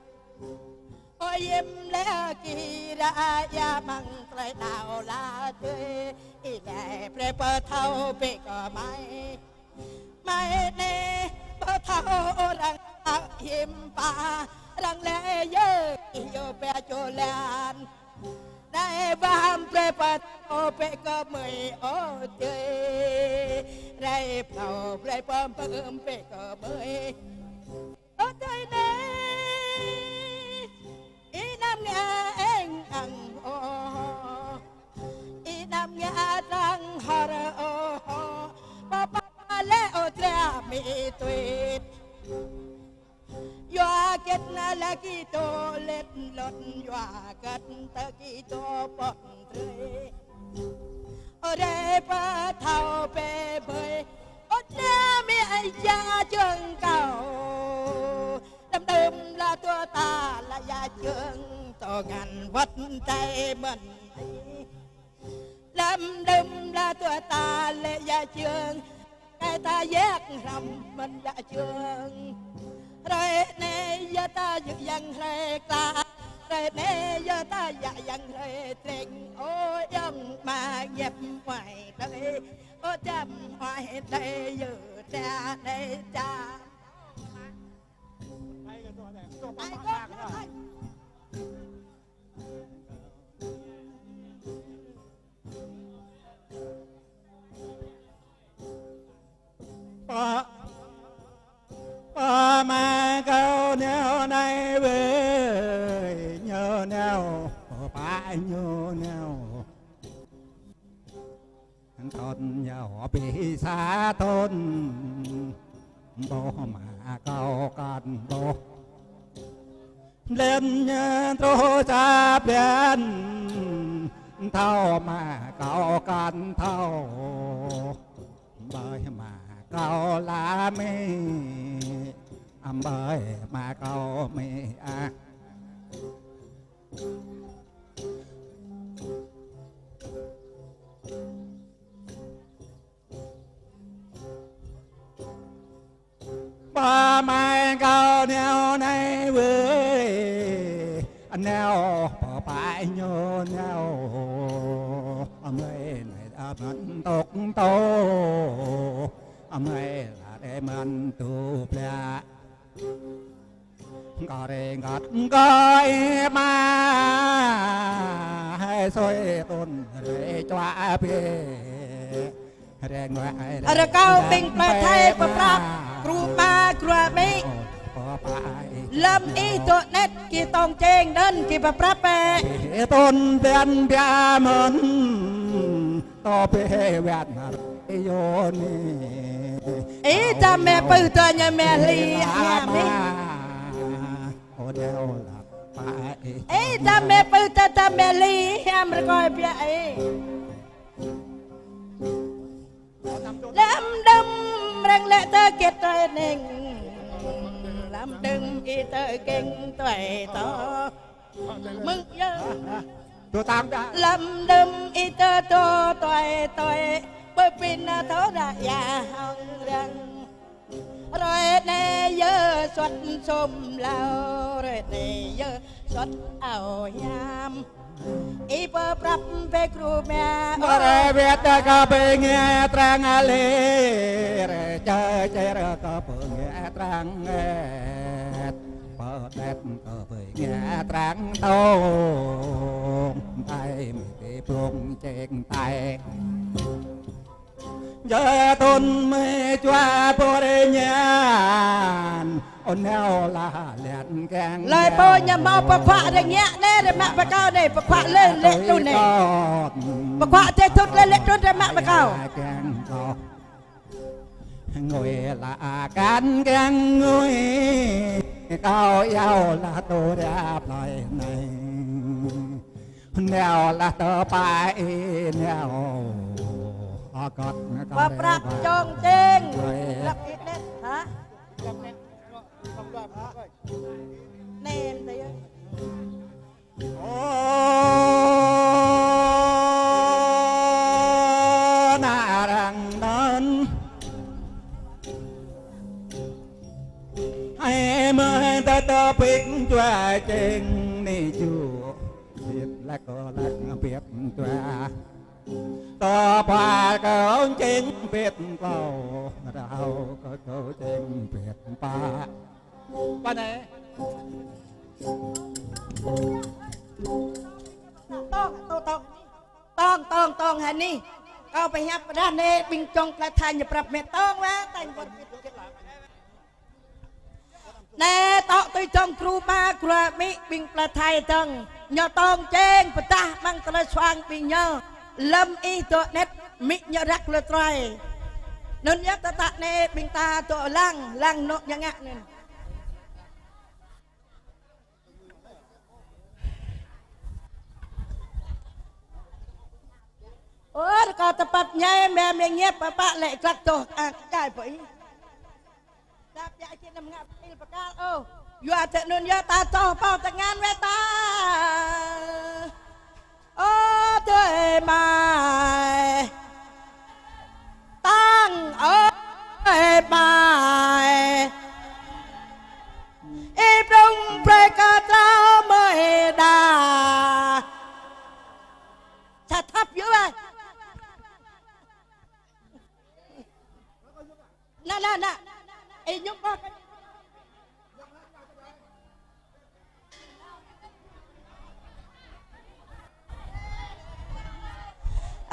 ôi im lẽ kỳ ra ya bằng tay đào la tươi ý lẽ pre bơ thâu bê cờ mai nè bơ thâu rằng hiểm ba rằng lẽ dơ yêu bé cho lan đại vam pre bơ thâu bê cờ mười ô tươi đại thâu pre bơ bê cờ mười ô tươi nè ý nam nghe anh ăn ô ý nam nghe răng hờ ô ba lẽ ô tre mi tuyệt doa kết na la ki to let lot doa kết ta ki to bọt rơi ở đây ba thao bê bơi ở đây mi ai cha trường cầu đâm đâm là tua ta là gia trường to ngàn vất tay mình đâm đâm là tua ta lệ gia trường cái ta giác rầm mình gia trường rồi này gia ta dự dần rê ca rồi nè giờ ta dạ dần rồi tình ôi dòng mà dẹp ngoài đây ô chăm ngoài đây giờ cha đây cha ai có thôi mà câu neo này về nhớ neo phải nhớ neo thôn nhỏ bị xa thôn bố mà câu con bố lên trô cha biển thao mà câu con thao bởi mà câu lá mê bởi mà câu mê à ba mai câu neo này với neo bỏ phải nhô neo người này đã vẫn tục tô người là để mình tu bia có để ngọt coi mà hay xôi tôn để cho bia ở cao bình bờ thay bờ prap cรูba cรูmấy lâm y tụ nét kỳ tòng chênh đơn kỳ bờ prap bè tôn bên bia mơn to bè vẹn yo ni ý ta mẹ bự to nhà mẹ li nhà mi ý ta mẹ bự ta mẹ li em rồi coi bia ấy làm đâm răng lệ tơ kiệt trời nình làm đừng y tơ kinh tuổi to mừng nhớ làm đâm y tơ to tuổi bởi vì nó thấu ra già hồng răng rồi nè giờ xuất xôm lao rồi nè giờ xuất ảo nham ý bơ prap về cru mẹ rồi biết có bị nghe trăng lê rồi chơi chơi rồi có bị nghe trăng bơ đẹp có bị nghe trăng tô tay mình bị buông trên tay giờ tôn mê choa bồ đề nhàn ôn neo là liền càng lời bồ nhà mau bạc khoa để nhẹ nè để mẹ bạc cao này bạc khoa lên lệ luôn này bạc khoa thế thốt lên lệ luôn để mẹ bạc cao ngồi là can gan ngồi cao yêu là tôi đáp lời này neo là tơ bài neo và prap chong chênh lập ít đấy hả nè thấy na rằng đơn ai mới ta biết cho chênh này chưa biết là có là biết cho tờ bà cậu chính biết bao đâu có cậu chính biết ba này tong hả ni cao phải nhấp ra nè bình trong là thành nhập rập mẹ tong quá thành vật nè tọ tôi trong cru ba cru mỹ bình là thay tầng nhờ tong trên và ta mang tờ xoang bình nhờ lâm y tọ nét mỹ nhờ rắc lơ trai nên nhắc ta nè bình ta tọ lăng nọ nhang ngạ nè ôi có tập bát nhai mẹ mình nhép bà lại cắt tổ cái vậy đáp dạy trên nằm ngáp đi bà ca ô dọa thế nên nhớ ta to bao ta ngàn với ta ô trời mày tăng ơi mày im rung pre ca trao mới đà nè ý nhung bác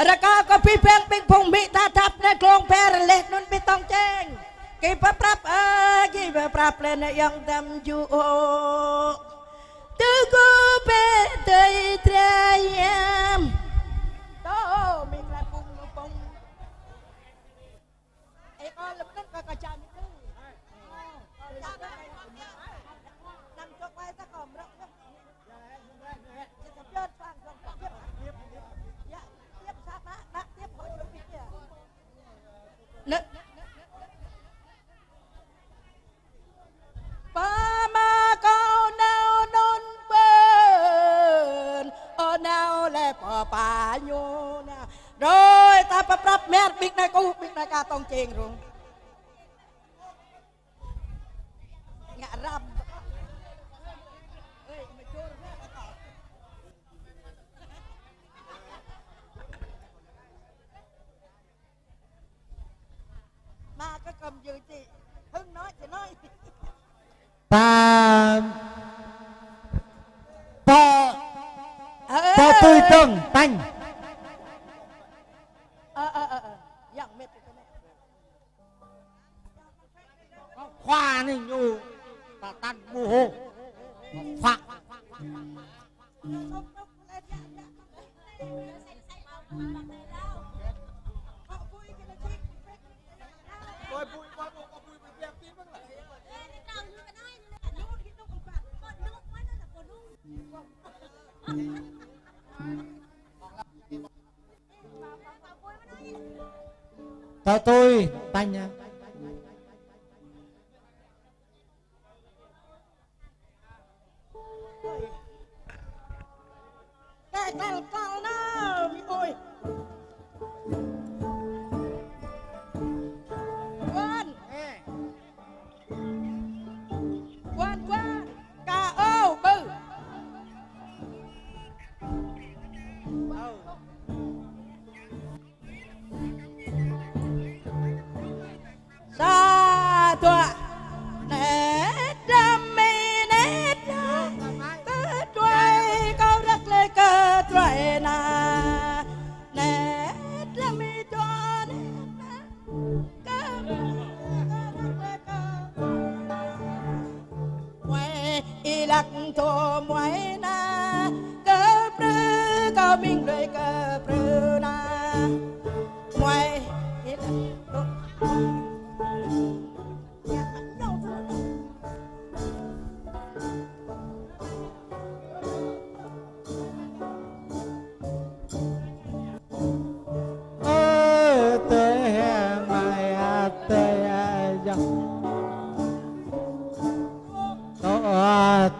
ra có pi phèn bình phùng bị ta thắpในโครงแพรเล็กนุ่นไม่ต้องแจ้งกี่ปรับกี่ปรับเลยนะยังทำอยู่tuกูเป็นเตยเตยมโตมีกระปุงปงไอ้ก้อนแล้วมันก็กระจายนิดนึงนั่งจกไว้ตะกอมรักจะเปิดฟังก่อนเทียบเทียบซาบะเทียบหอยปิดเนี่ยนึกป้ามาเกาแนวนนเปินแนวแลปอป่าโยนะโดยตาปรับแม่บิ๊กนายกูบิ๊กนายกาต้องเจงรุงงะรำมาก็กำยืนสิพึ่งน้อยจะน้อย ta po tươi tương tanh อย่างเม็ดตัวนี้ khoa này nhu ta tan mù hồ phạ tao tôi tanh nha cái con nó bị ôi quan cà ô bự sa tua nét đam mê nét cơ trôi câu đất lê cơ trôi na nét đam mê cho nét cơ quay y lắc thô muối na cơ prư câu minh đôi cơ prư na muối y lắc thô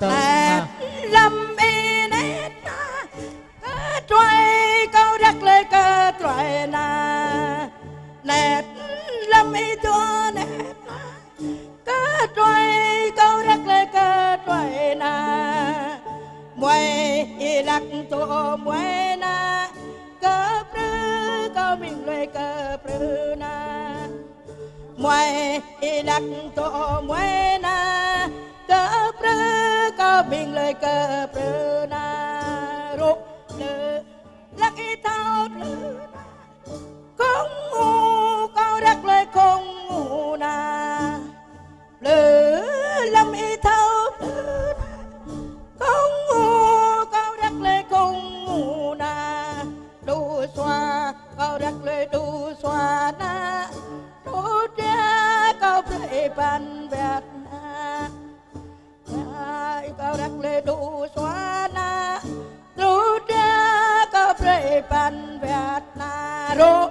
nét lâm y nét na cơ trôi câu đất lê cơ trôi na nét lâm y tua nét na cơ trôi câu đất lê cơ trôi na muối y lắc tua muối na cơ prư câu mình lê cơ prư na muối y lắc tua muối na cơ prư câu mình lời cơ prư na rục lư lắc y thao lư không ngu câu đắc lời không ngu na lư lâm y thao lư không ngu câu đắc lời không ngu na đu xoa câu đắc lời đu xoa na đu ra câu prây pan việt na câu đắc lê đu xóa na đu ra câu prây pan việt na ro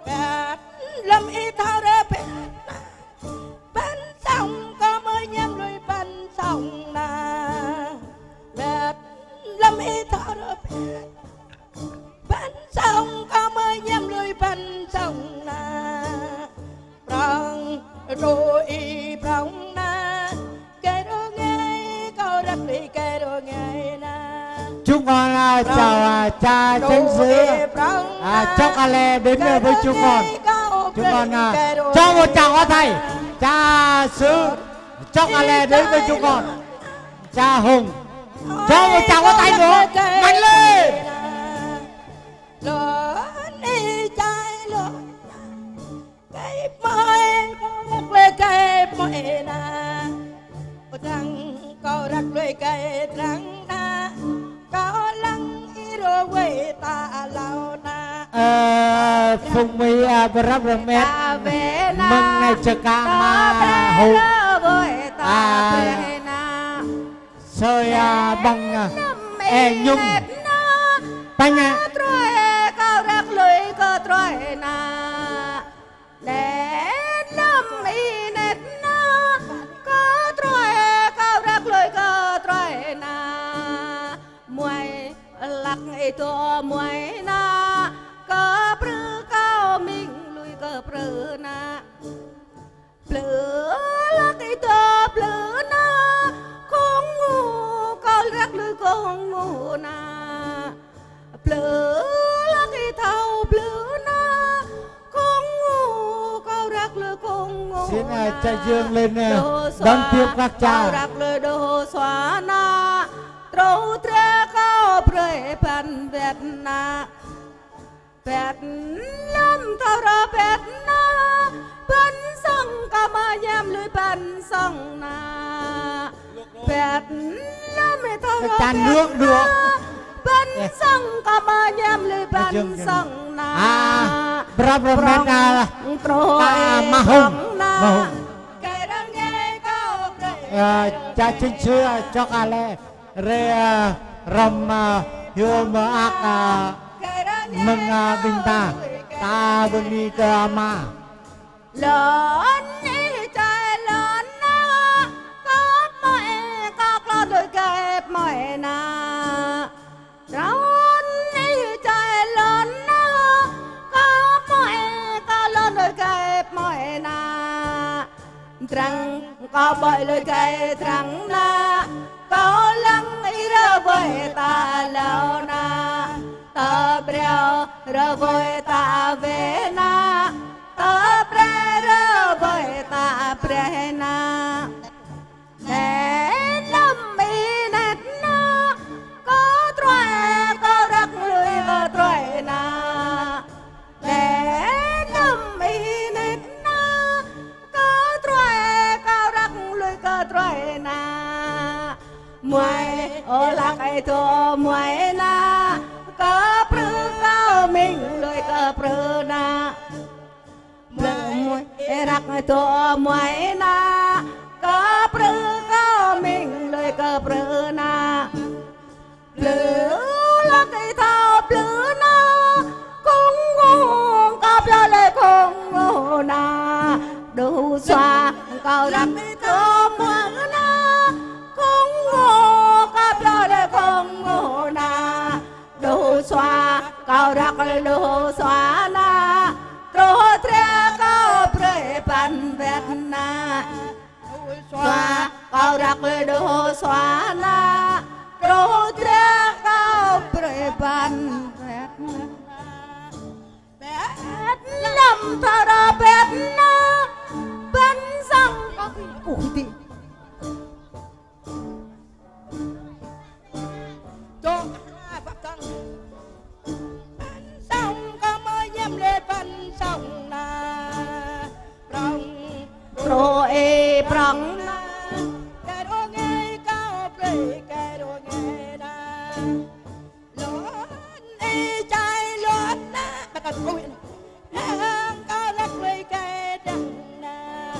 việt lâm y thao ra việt na pan sông có mới nhắm lùi pan sông na việt lâm y thao ra việt pan sông có mới nhắm lùi pan sông na prang ro y prang na cái đó câu đất đi kê đồ ngày na chúng con chào cha chánh sứ Chóc Ale đến với chúng con. chúng con cho một tràng hoa thầy cha xứ chóc à lè đến với chúng con cha Hùng cho một tràng hoa thầy nữa mạnh lên lớn đi trái lớn cây mai có rắc cây mai na trăng có rắc cây trắng na có lăng rồi quê ta lao na phùng mi bram mét mừng ngày chợ ca ma hùng sơi bằng nhung bánh trôi cao rắc lưỡi cơ trôi na để lâm y nét na có trôi cao rắc lưỡi cơ trôi na muối lạc ấy to muối na có prư cao mình lùi có prư na plư lạc ấy to plư na con ngu cao rắc lưỡi con ngu na plư lạc ấy thâu plư na con ngu cao rắc lưỡi con ngu xin cha Dương lên đón tiếp các cha rắc lưỡi đồ xóa na trâu tre cao prey pan Việt na Việt Nam thao ra Việt na pan sông cam yam lưỡi pan sông na Việt Nam thao ra cha nước được pan sông cam yam lưỡi pan sông na bram mét ma hùng cái răng nghe cao prey cha chính sư cho à lè re ram hiu ma ak mừng bình ta bên đi ma lớn đi trái lớn na có mọi có đôi kẹp mọi na lớn đi trái lớn na có mọi có đôi kẹp mọi na trăng có bội đôi kẹp trăng na có lăng ý rơ với ta lâu na ta breo rơ với ta về na ta bre rơ với ta bre na nét lâm mi nét na có trôi có rắc lưỡi có trôi na nét lâm mi nét na có trôi có rắc lưỡi có trôi na muối ô lạc ai thua muối na có prư cao mình lưỡi có prư na muối lạc ai thua muối na có prư cao mình lưỡi có prư na plư lạc ai thao plư na cũng ngu có plư lệ cũng ngu na đủ xoa cao lạc ai thua muối na cũng ngu có plư lệ cũng ngu na đủ xoa cao rắc đủ xoa na trô tre cao prey pan Việt na xoa cao rắc đủ xoa na trô tre cao prey pan Việt na Việt Nam thà ra Việt na bên sông có cụ thị cho sông có mới dám lên bên sông na prong rồi prong na cái đồ nghe cao plei cái đồ nghe na lớn đi trái lớn na bắt đầu câu chuyện cao rắc plei cái đằng na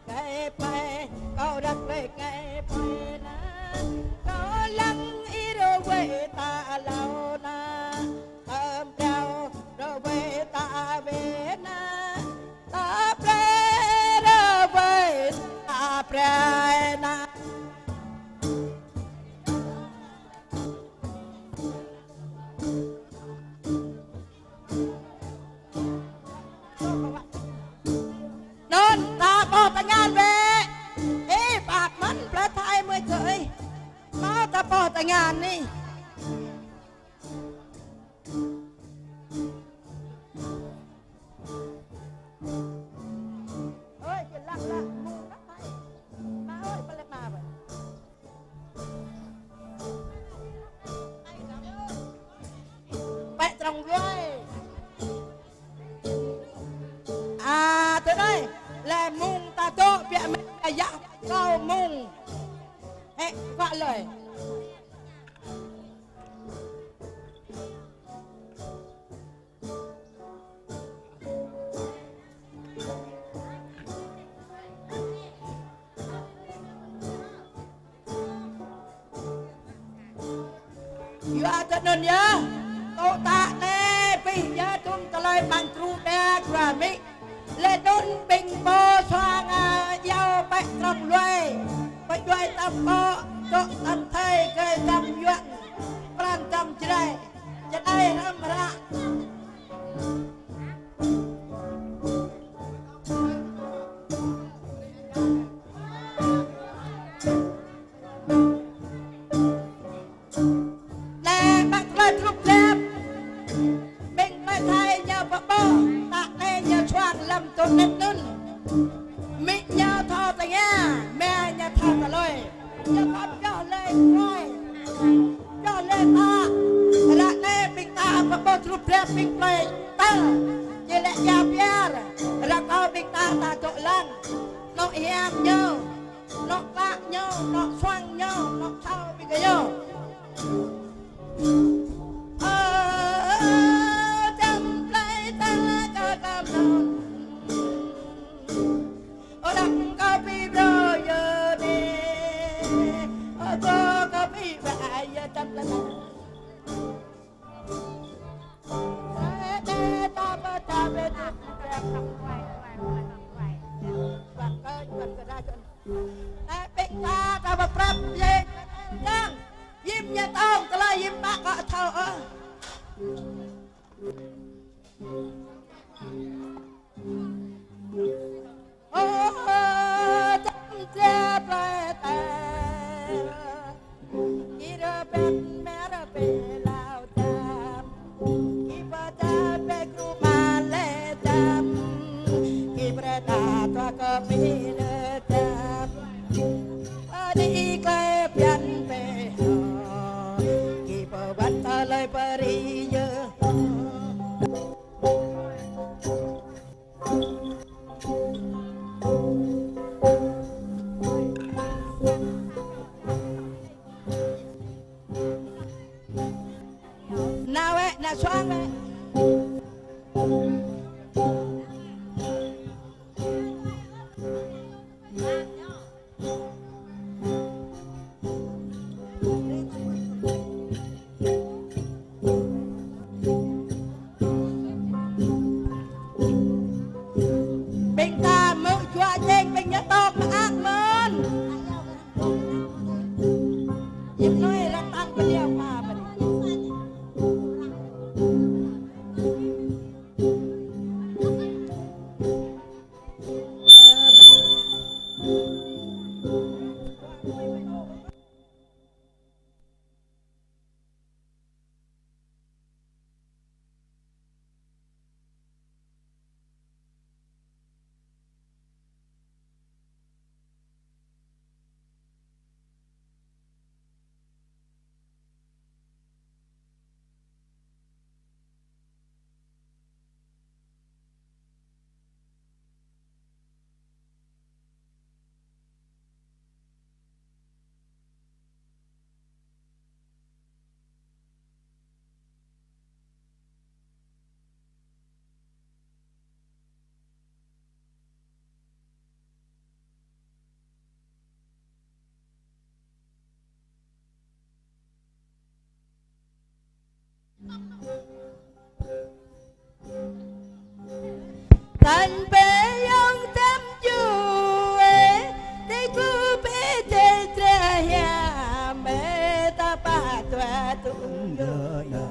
cái plei cao rắc plei cái plei na có lăng ý đồ quê ta lao na thơm trao rồi về ta về na ta pre rồi về ta pre na nên ta bỏ ta ngàn về ê bạc mất ple thay mới cười mà ta bỏ ta ngàn đi đây là mùng ta tô bịa mẹ dạ câu mùng ê gọi lời ya cho nên nhớ tô tạ nè vì nhớ chúng ta lời bằng tru đe và mỹ lê đôn bình bò xoang giao bạch trong loài bạch loài tâm bò chỗ tâm thầy cây tâm yuan pran tâm trái chân ai râm ra nè bạch loài trục đẹp bình loài thầy nhờ bà bò tạ nè nhờ xoang lâm tôn nét nôn mỹ nhờ thọ ta nha mẹ nhờ thọ ta lôi nhờ khắp cho lên rồi cho lên ta là nè bình ta bà bò trục đẹp bình loài ta chỉ lẽ nhà bia là có bình ta ta chỗ lăng nó hiền nhau nó bạc nhau nó xoang nhau nó sao bị cái nhau trăm lấy ta cho tâm hồn đặng có bị rồi giờ đi có bị vậy giờ trăm lấy ta ta ta về ta bà prap gì đangยิ้มnhà tao ta lạiยิ้มbác ở thầu tâm cha plei ta kira ben mera be lao tam kiba ta be kruma le tam kibra ta tua ko pi le tam đi cây biển về kỳ bờ bắt ta lại bari giờ nào ấy nào xoang đấy thành bê yang tâm chú để cứ bê tê tre ya mê ta ba toa tung yo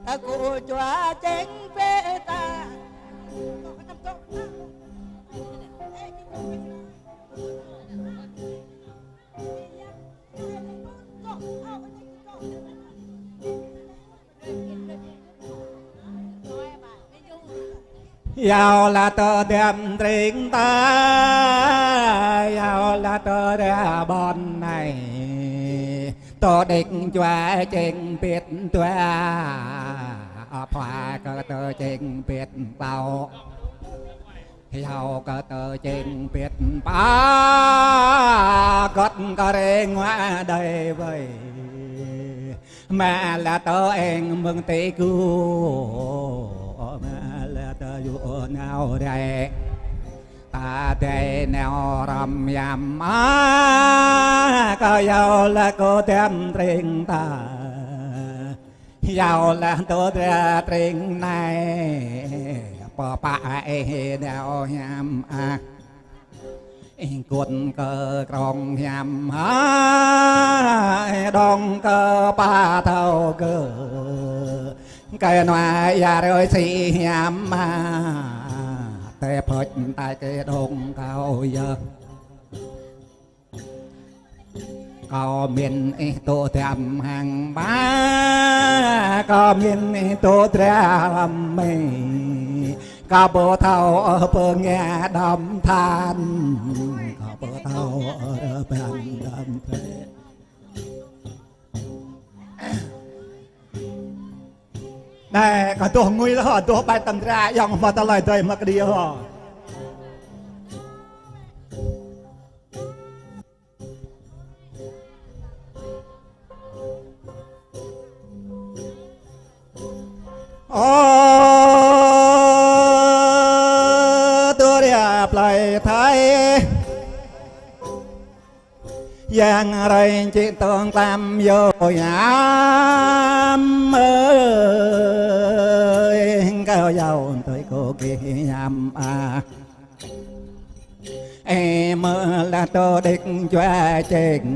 ta cô choa chén bê ta giàu là tờ đem tiếng ta giàu là tờ đà bon này tờ định choa trên biết toa phá cơ tờ trên biết bao giàu cả tờ trên biệt ba cất cả rê ngoa đây vậy mà là tớ anh mừng tê cứu mà là tớ dụ nào đây ta đây nào rằm yam á có giàu là cô tem tình ta giàu là tôi ra tình này bỏ bại đào nhằm ác cuốn cờ krong nhằm đông cờ ba thâu cờ cái nói ya rồi xì nhằm tê phật tại cái đông cao giờ có miền tô thèm hàng ba có miền tô thèm mì có bộ thầu ở bờ nghe đầm than có bộ thầu ở bên đầm thế này cóตัวnguyแล้วตัวไปตั้งแต่ยังมาตลอดเลยมากดีเหรอตัวเรียบไหลไทยอย่างไรจิตต้องตามโยยามก้าวยาวตัวโกกียามmơ là tôi định cho chênh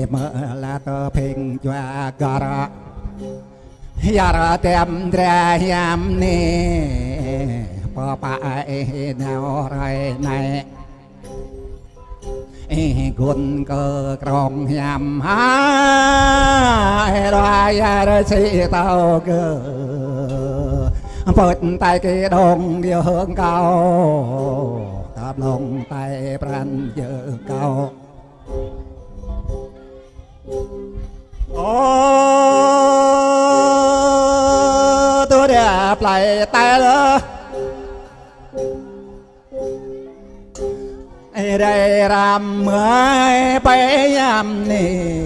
mơ là tôi phình cho gara yara tem ra yam ni pa pa nào rồi này cuốn cờ krong yam ha rồi yara si tao cơ phật tay cái đông điều hướng cao tập lòng tay pran giờ cao tôi đẹp lại tay đó đây làm mới bay nhầm nè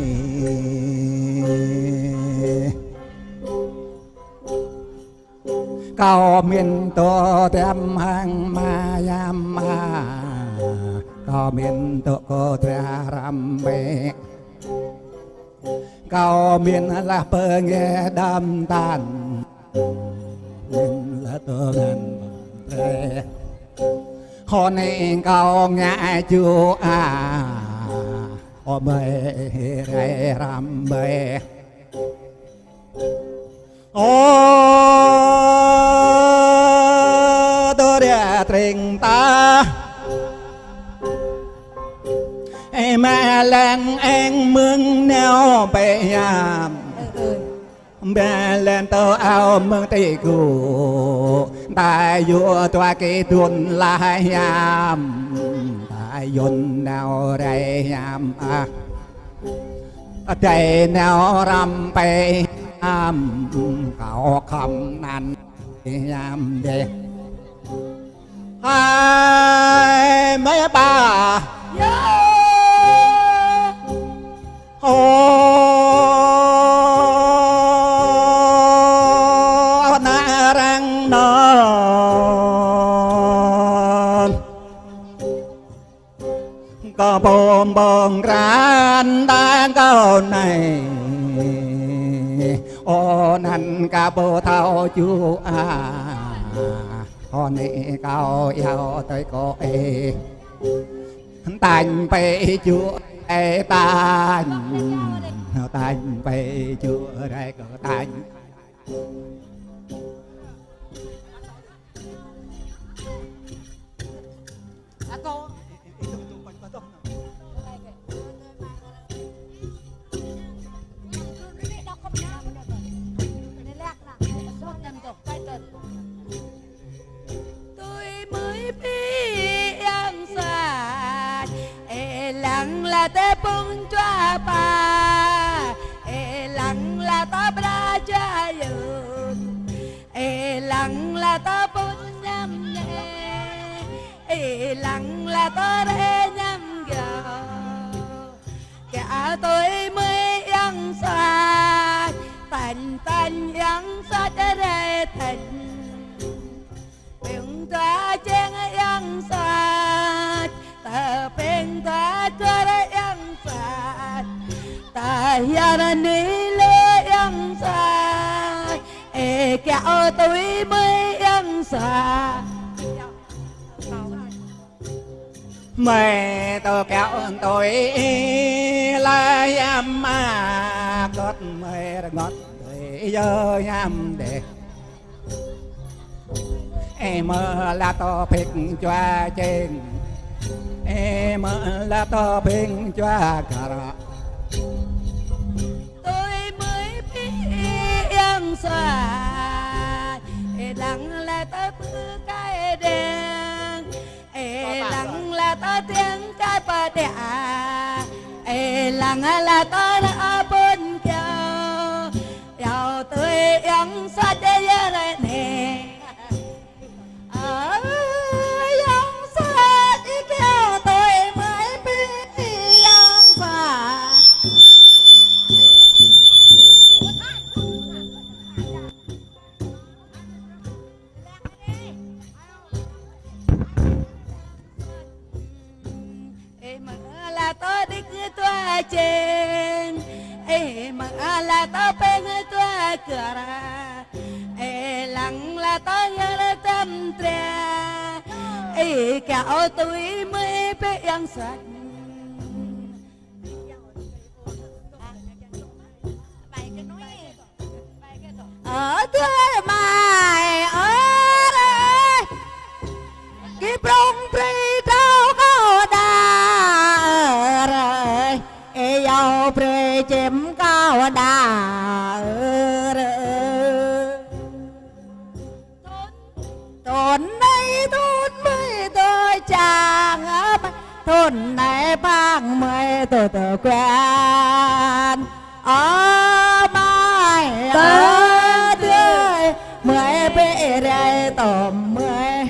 cao miền to tem hàng ma yam ma cao miền to có ram bê cao miền là bờ nghe đam tan miền là tơ ngàn tre hôm nay cao ngã chúa hôm nay rai ram bê tôi đã tình ta mà lần anh mừng neo bề nhàm bè lên tơ ao mừng tì cụ tại vua toa kỳ tuần la nhàm tại dồn nào đây nhàm đây nào ram bề cậu không năn nhàm đi hai mấy bà na răng non có bồn bồn ran đang câu này ô năn cả bộ thao chú hôm nay cao yêu tới cô tành bê chúa tành bê chúa đây có tành là tê bung choa pa lặng là ta bra cha yun lặng là ta bung nhâm nhẹ lặng là tôi để nhắm gạo cả tôi mới ăn xa thành thành ăn xa để đây thành biển ta chen ăn xa ta biển ta cho đây ăn xa ta nhà đi lê ăn xa cả tôi mới ăn xa mẹ tôi kéo tôi là em mà gót mẹ ngót để giờ em để em là to phình choa trên em là to phình choa cả tôi mới biết yên xa lặng là tôi bước cái đèn lặng là tôi tiếng cái bờ đẻ lặng là tôi đã bên kia giàu tôi yên xa để giờ này nè yên xa đi kêu tôi mới biết yên xa là tôi đi như tôi trên mà là tôi bên như tôi cửa ra lặng là tôi nhớ là tâm tre cả tôi mới biết ăn sạch ở thế mai ở đây cái bông pri đâu có đà rồi yêu pri chém cao đà thôn này thôn mới tôi chàng thôn này bang mới tôi quen ở mai ở đây mới bị đây tôm mới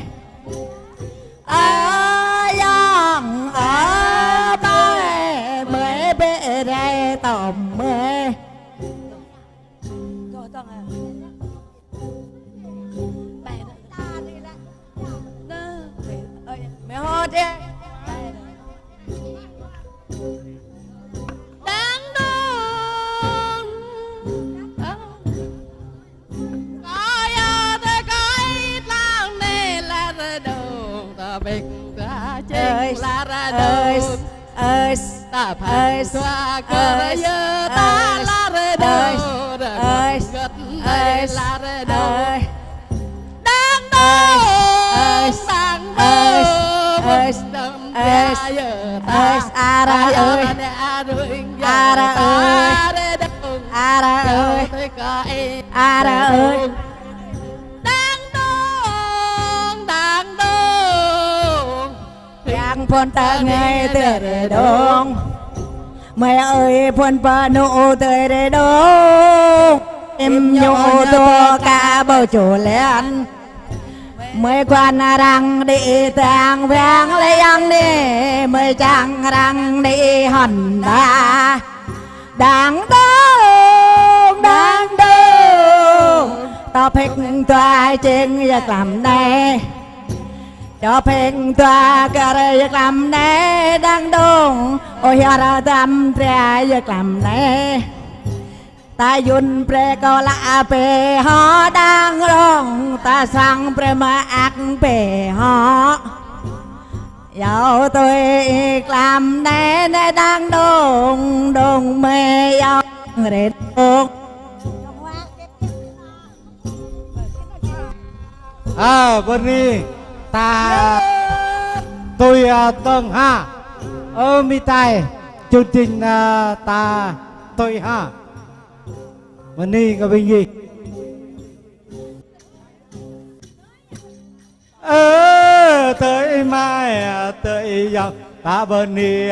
yang ở mai mới bị đây tôm mới mẹ hô đi đáng đương có ya thế cái lang nè là ra đầu ta biết ta chết là ra đầu ta phải xoa cơ giờ ta là ra đầu gật đây là ra đầu đáng đương sang đương đâm ra giờ ta ara ơi ara ơi ara ơi ara ơi đang phun ta ngay từ đông mẹ ơi phun pa nụ từ đây đông em nhổ to cả bầu chủ lên mới quan răng đi tàng vang lấy ăn đi mới chẳng răng đi hòn đá đáng đông tao phết toa trên việc làm đây cho phết toa cái việc làm đây đang đông ôi ra tâm trẻ việc làm đây ta yun pre có lạ pe họ đang rong ta sang pre mà ác pe họ dạo tôi làm này này đang đông đông mê yêu người đông bên đi ta tôi Tân ha ở mi tai chương trình ta tôi ha bên đi có bên gì tới mai tới giờ ta bên đi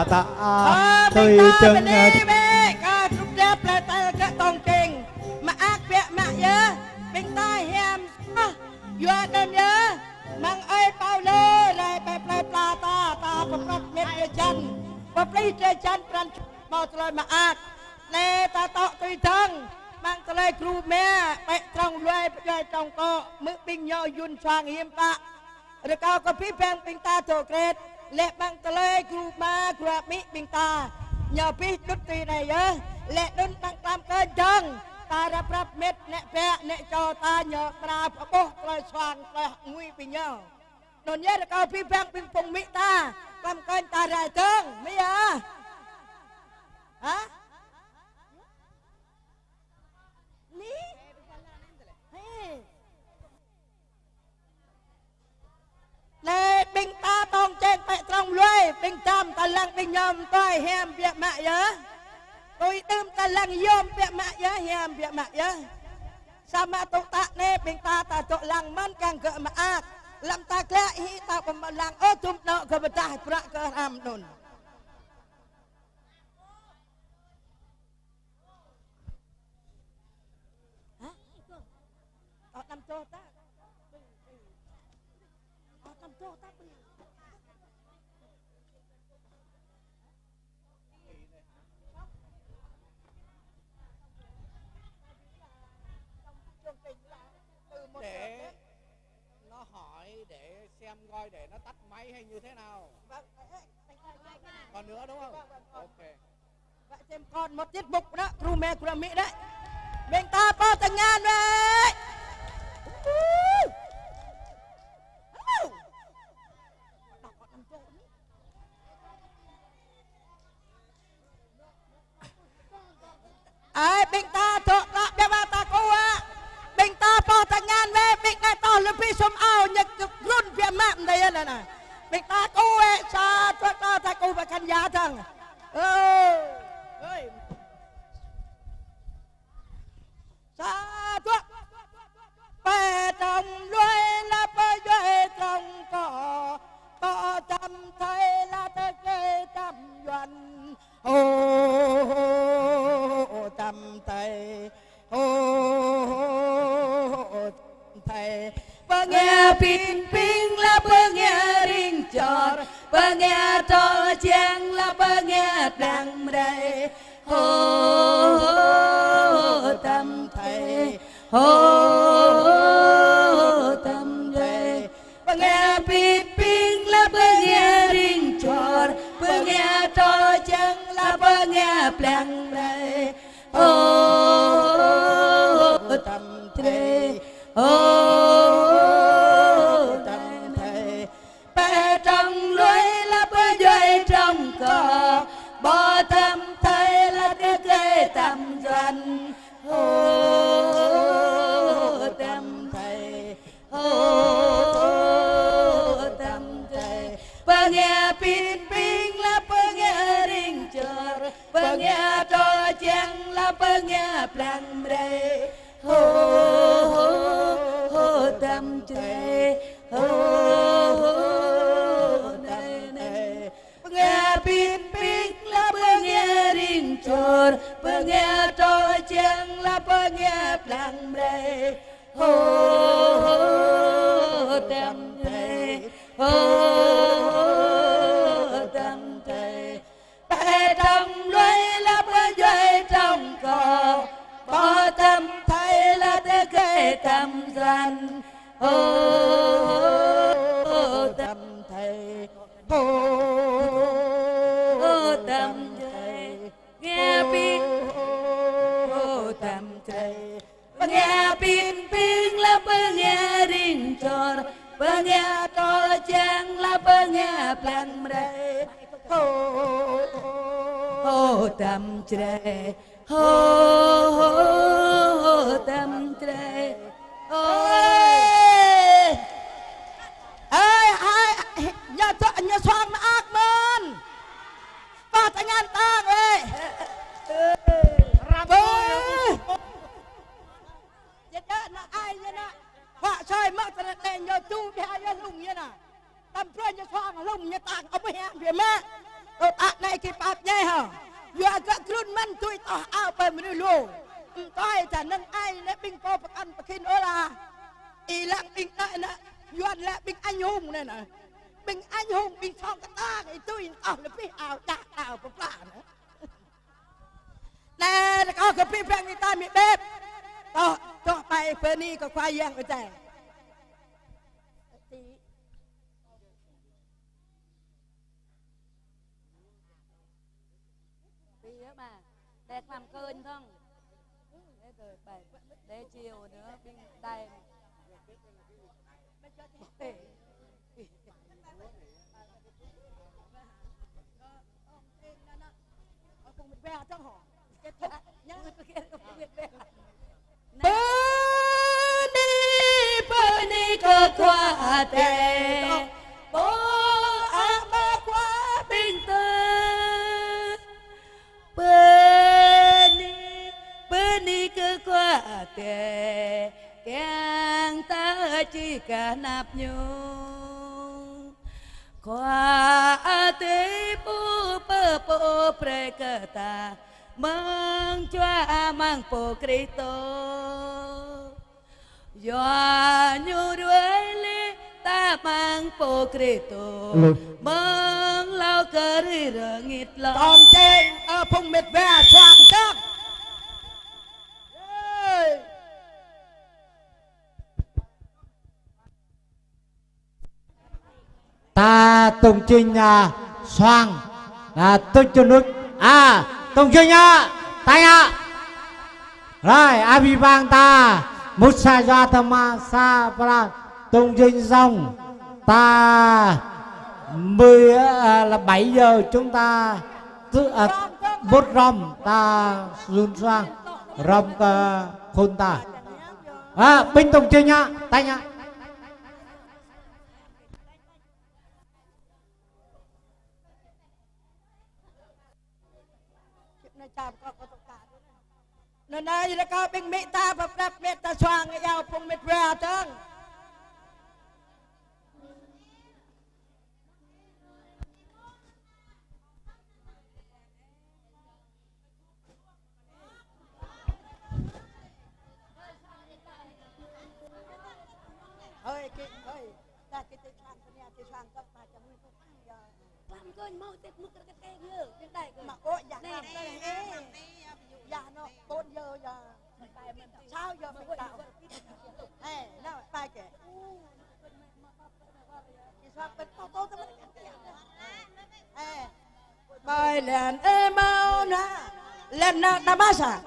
ta tôi chân rút ráp là ta cái con trình mà ác vẹ mẹ nhớ bên tai em vừa đêm nhớ มังเอ้ยเปล่าเลยไรไปปลายปลาตาประปรับเม็ดเดือจันประปรีเดือจันปรันเมาตลอยมาอาดในตาโตตุยทังมังตะเลยครูแม่ไปตรงรวยย่อยตรงโตมึกปิงยอยุนชางเฮียมปะหรือเก่าก็พี่แพงปิงตาโตเกรดและมังตะเลยครูมากรามิปิงตาหยอพี่ดุตรีในเยอะและดุนตังตามเกินจังตารับรับเม็ดเนแปะเนจอตาหยอปลาพะโบปลอยสว่างปลอยงุยปิงยอนนเยอะเก่าพี่แพงปิงปงมิตาตามเกินตาไรเติงไม่ยะฮะนี่เลยปิงตาตองเจนไปตรงรวยปิงจำตะลังปิงยอมต้อยแฮมเบียมะเยอะตุยตืมตะลังยอมเบียมะเยอะแฮมเบียมะเยอะสามาตุตะเนปิงตาตาโตลังมันกังเกะมาอากลำตาแกละฮีตาปมลังโอ้จุ่มเนาะกบจ่ายพระกระทำนุนเอาทำโตตาเอาทำโตตาđể nó hỏi để xem coi để nó tắt máy hay như thế nào. Còn nữa đúng không? Ok. Vậy xem còn một tiết mục đó, cru mẹ cru mỹ đấy. Mình ta bao tầng ngàn vậy. Ai mình ta thuộc lại để mà ta cô ạ. Mình ta bao tầng ngàn về, mình ta to lên phía sông ao nhật run phía mạng đây này nè. Mình ta cô ạ, xa cho ta ta cô và khán giả thằng. Ơi. Xa thuốc. Bè trồng đuôi là bè đuôi trồng cỏ. Có trăm thấy là tê kê trăm doan. Trăm thầy thầy bơ nghe pin pin là bơ nghe ring tròn bơ nghe trò chang là bơ nghe đằng đây tâm thầy tâm thầy bơ nghe pin pin là bơ nghe ring tròn bơ nghe trò chang là bơ nghe đằng đây tâm thầy tâm thầy bè trong lưới là bơi dơi trong cỏ bò tâm thầy là cái cây tâm doanh tâm thầy tâm thầy bờ nghe pin pin là bờ nghe ring chờ bờ nghe trò chang là bờ nghe plăng đây tâm thầy nghe pin pin là bờ nghe ring chờ bờ nghe trò chang là bờ nghe plăng đây tâm thầy tâm thầy bè trong lưới là bờ dơi trong cỏ bò tâm thầy là thế kê tâm doanh tâm thầy tâm thầy nghe pin tâm thầy nghe pin pin là bờ nghe ring tròn bờ nghe trò chang là bờ nghe plăng đây tâm thầy tâm thầy nhà xoan ác mơn ba tay ngàn ta vậy chết nó ai vậy nè họa chơi mất rồi đèn nhờ chu đi hai lùng vậy nè tâm phơi nhà xoan lùng nhà tàng ông ấy hàng về mẹ này kịp bạp nhai hả vừa cái khuôn man tôi tao ao bơi mình luôn tôi chả nên ai lấy binh po bạc ăn bạc kinh đó là ý lặng binh lại nè ย้อนและบิงอันยุ่งเนี่ยนะบิงอันยุ่งบิงช่องกระตากไอ้ตุ้ยเอาแล้วพี่เอาจ่าเอาปลานะแต่ก็คือพี่แพงมีตามีเบ็ดต่อไปเพื่อนี่ก็ควายแย่งไปแต่ปีเยอะมาแต่ความเกินท่องได้เกิดไปได้เจียวเนื้อปิ้งได้แม่เจ้าหอยังเปิดนี่ก็กว่าแต่โบอาบากว่าปิงเตอเปิดนี่ก็กว่าแต่แกงตาจีกานับยูกว่าเตปูเปโปเปรกตามังจ้ามังโปกริโตยาญูด้วยลิตามังโปกริโตมังเล่าเกอริเริงิดลองตองเจงพงเม็ดแว่สว่างจังta tung chinh xoang tung chinh nút tung chinh tay rồi abi bang ta musa ra thama sa pra tung chinh xong ta 7 giờ chúng ta bút rом ta run xoang rom khôn ta binh tung chinh tay nhá nơi đây là có bên mỹ ta và đập mẹ ta xoang cái dao phùng mệt ra trơn ơi ta cái xoang cấp mà chấm làm cơn mau tết mức cái cây như cái này mà ôi dạ này dạ nó 4 giờ sao giờ mình tạo nó tay kệ bài lẹn mau nè lẹn nè Damasa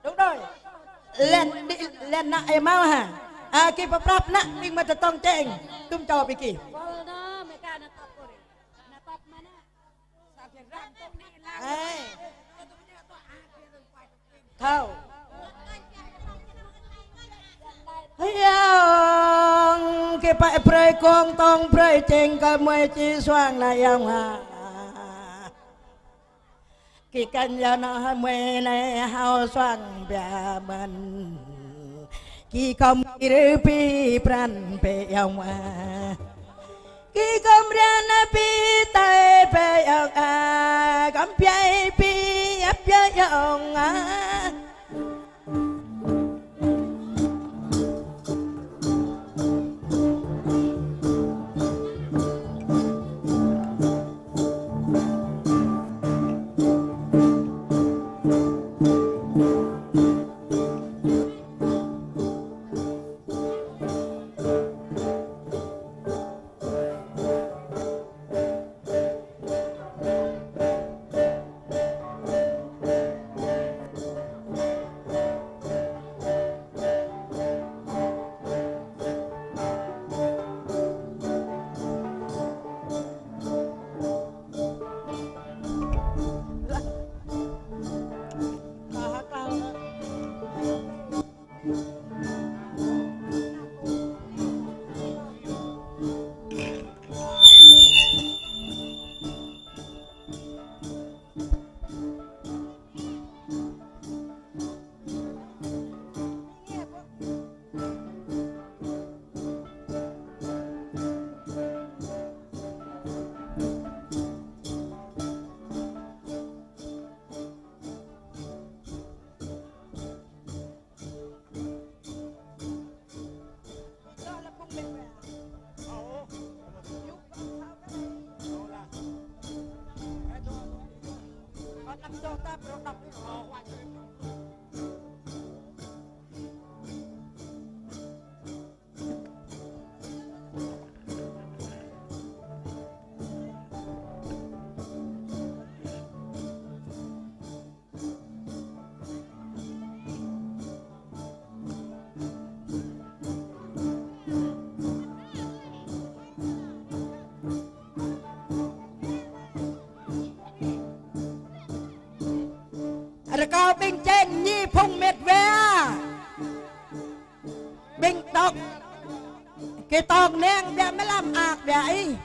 đúng rồi lẹn nè mau hả cái bắp ráp nè mình mà tông chèn tung trò bị kì thâu cái bài prey con tông prey trên cái mây chi xoang lại ông hà cái căn nhà nó mây này hao xoang bè mình cái công cái pi pran pe ông hà cái công ra na pi tay pe ông à công pi pi ấp với ông à neng bia mới làm ạc vậy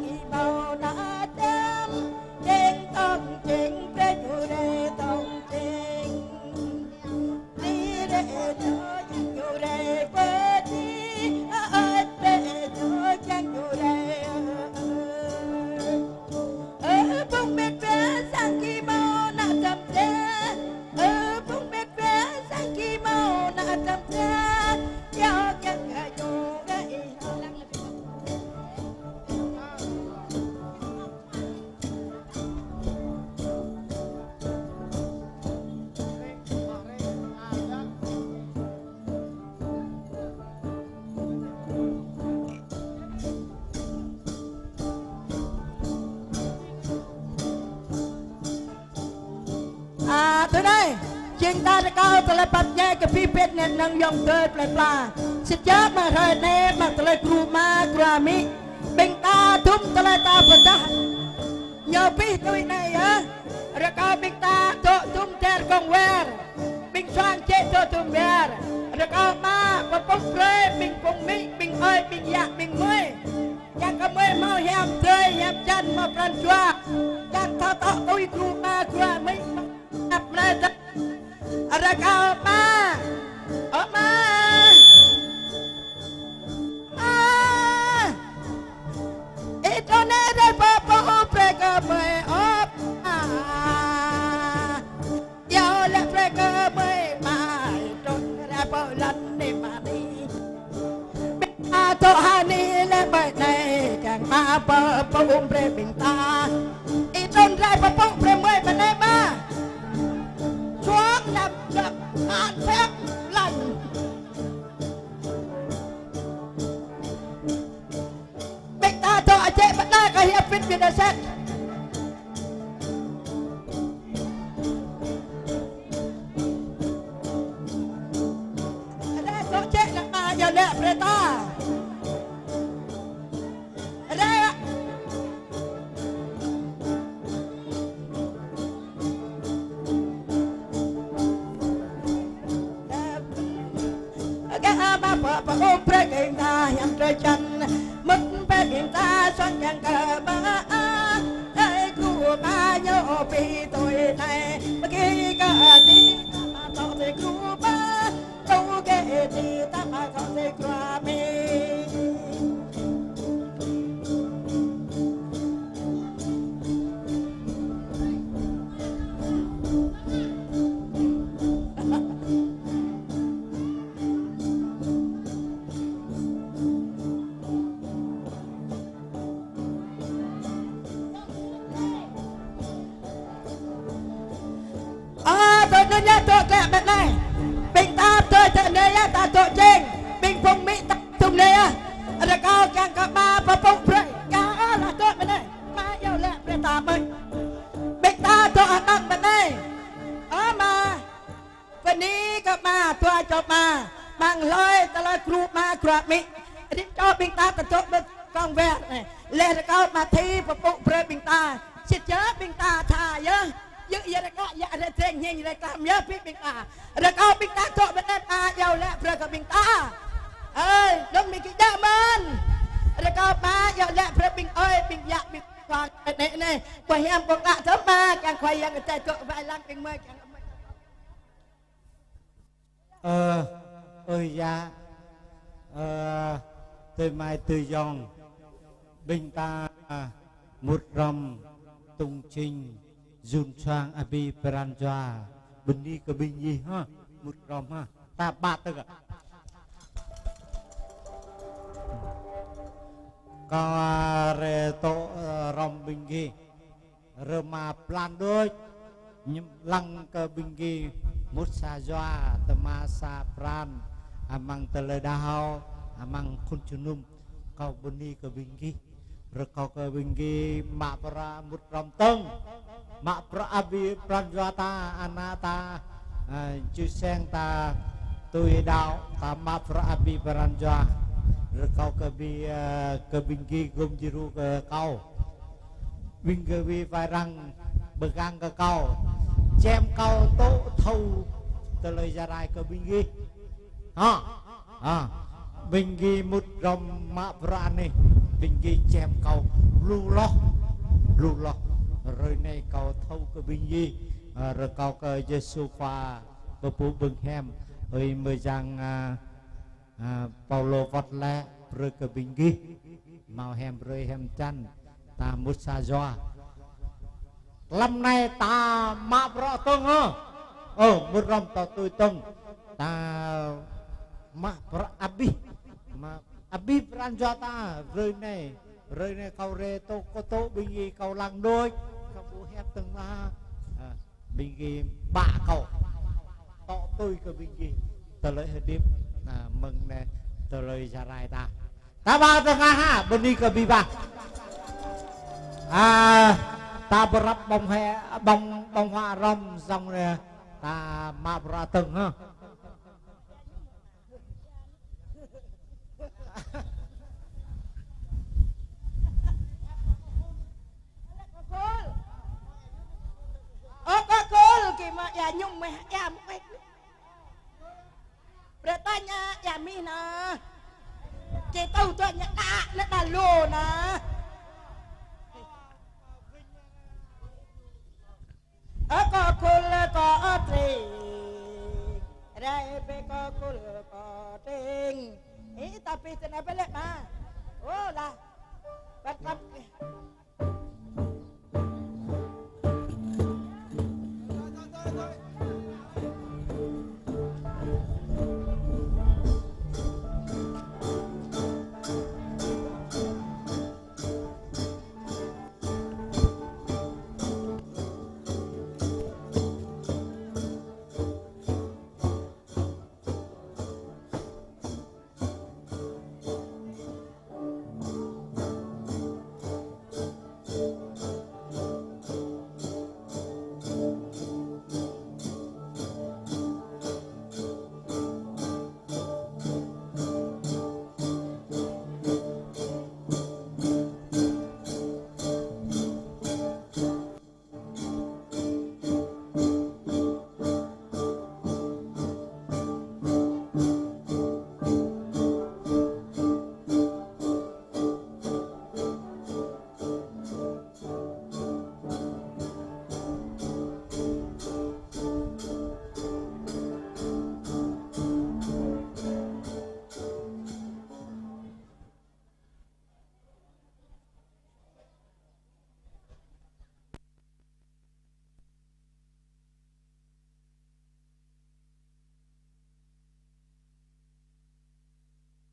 kỳ bao nã đêm trên tông trên bênอยู่ในตรงเจงนี่ได้เจอยังอยู่ในเปิดที่ได้เจอยังอยู่ในบุ้งเบ็ดเบ็ดสังกีเมาหน้าจำเจบุ้งเบ็ดเบ็ดสังกีเมาหน้าจำเจยอกยังอยู่ได้ tới đây chuyện ta đã cao từ lại bật nhẹ cái phi biết nên nâng dòng tơi lại pla xin chớ mà thời này mà từ lại kru ma krami bình ta thum từ lại ta bật ta nhờ phi tôi này á rồi cao bình ta tổ thum ter công ver bình xoang chế tổ thum ver rồi cao ma và bông rơi bình bông mỹ bình ơi bình dạ bình mới yang ka mới mau hem tơi hem chân mà pran chua yang thọ thọ tôi kru ma krami Mereka ada kau ma, oma, itu nede papa mereka op, ya le mereka ma, itu nede bulan ni mani, atau hani le bernai kang ma papa mereka, itu nede papa mereka mana ma. Xuống làm được an phép lành Bích ta thọ chế bắt đá cả hiệp viên Việt Nam xét Ở đây thọ chế là mà giờ lệ về ta Ở đây ạ Papa ôm pregeng ta yang trời chân mất pregeng ta xoan yang cờ ba đây khu ba nhớ vì tôi này mà khi cả đi ta mà tỏ thể khu ba đâu kể thì ta mà tỏ thể qua mi tôi nhớ tôi kẹt bên này bình ta tôi thợ này ta tôi trên bình phong mỹ ta thùng này là cao càng cả ba và phong rồi cả là tôi bên này ba yêu lẹ bên ta mình bình ta tôi ăn ăn bên này ở mà bênนี้กับมาตัวจบมาบางเลยตะเลยครูมากราบมิดิ้นจบbình taตะจบเป็นกองแวดเนี่ยเล่ก้าวมาทีประปุเปรย์bình taสิเจอbình taทาเยอะยึดยันก็ยันได้เท่งยิ่งได้กล้ามเยอะพี่บิงตาแล้วก็บิงตาโตเป็นนั่นอาเยาและเพื่อกับบิงตาเอ้ยต้องมีกี่เจ้ามันแล้วก็มาเยาและเพื่อบิงเอ้ยบิงยะบิงฟังในนี่กว่าเฮียมกว่าทั้งมาการควายยังกระจายโตไปลังบิงเมื่อกันơi ya tôi mai từ dòng bình ta một rầm tung trình Jun Chang Abi Peranjwa Benih ke binyi ha Mutrom ha Tabat tu ke Kau reto rom bingi Rema plan doi Lang ke bingi Mutsajwa Temasa pran Amang teledahau Amang kunjunum Kau benih ke bingi Rekau ke bingi Mak para mutrom teng Mak pra abi pranjwata anata chuseng ta tui đạo ta mak pra abi pranjwa rồi kau ke binggi gom jiru ke kau binggi vai răng begang ke kau chem kau to thâu teloi jarai ke binggi ha binggi mut rom mak pra ni bình ghi chèm cầu lu lo rồi này cầu thâu cái bình ghi rồi cầu cái Giêsu pha bờ phụ bưng hem rồi mới rằng Paulo vót lẹ rồi cái bình ghi màu hem rồi hem chăn ta mút sa doa lâm này ta mạ rõ tông hả một rồng ta tôi tông ta mạ rõ abi peran cho ta rồi này kau re to bình ghi kau lăng đôi kau bu hẹp từng là bình ghi bạ kau to tôi cái bình ghi tờ lợi hơi điệp mừng này tờ lợi ra rai ta ba tengah ha beni ke biba ta berap bông hoa rong xong rồi ta map ra từng ha Kima ya nhung mẹ ya mẹ bertanya ya mina chị tao cho nhận đã nó lô nè có cồn có trì đây bên có cồn có trinh ý tapi kenapa le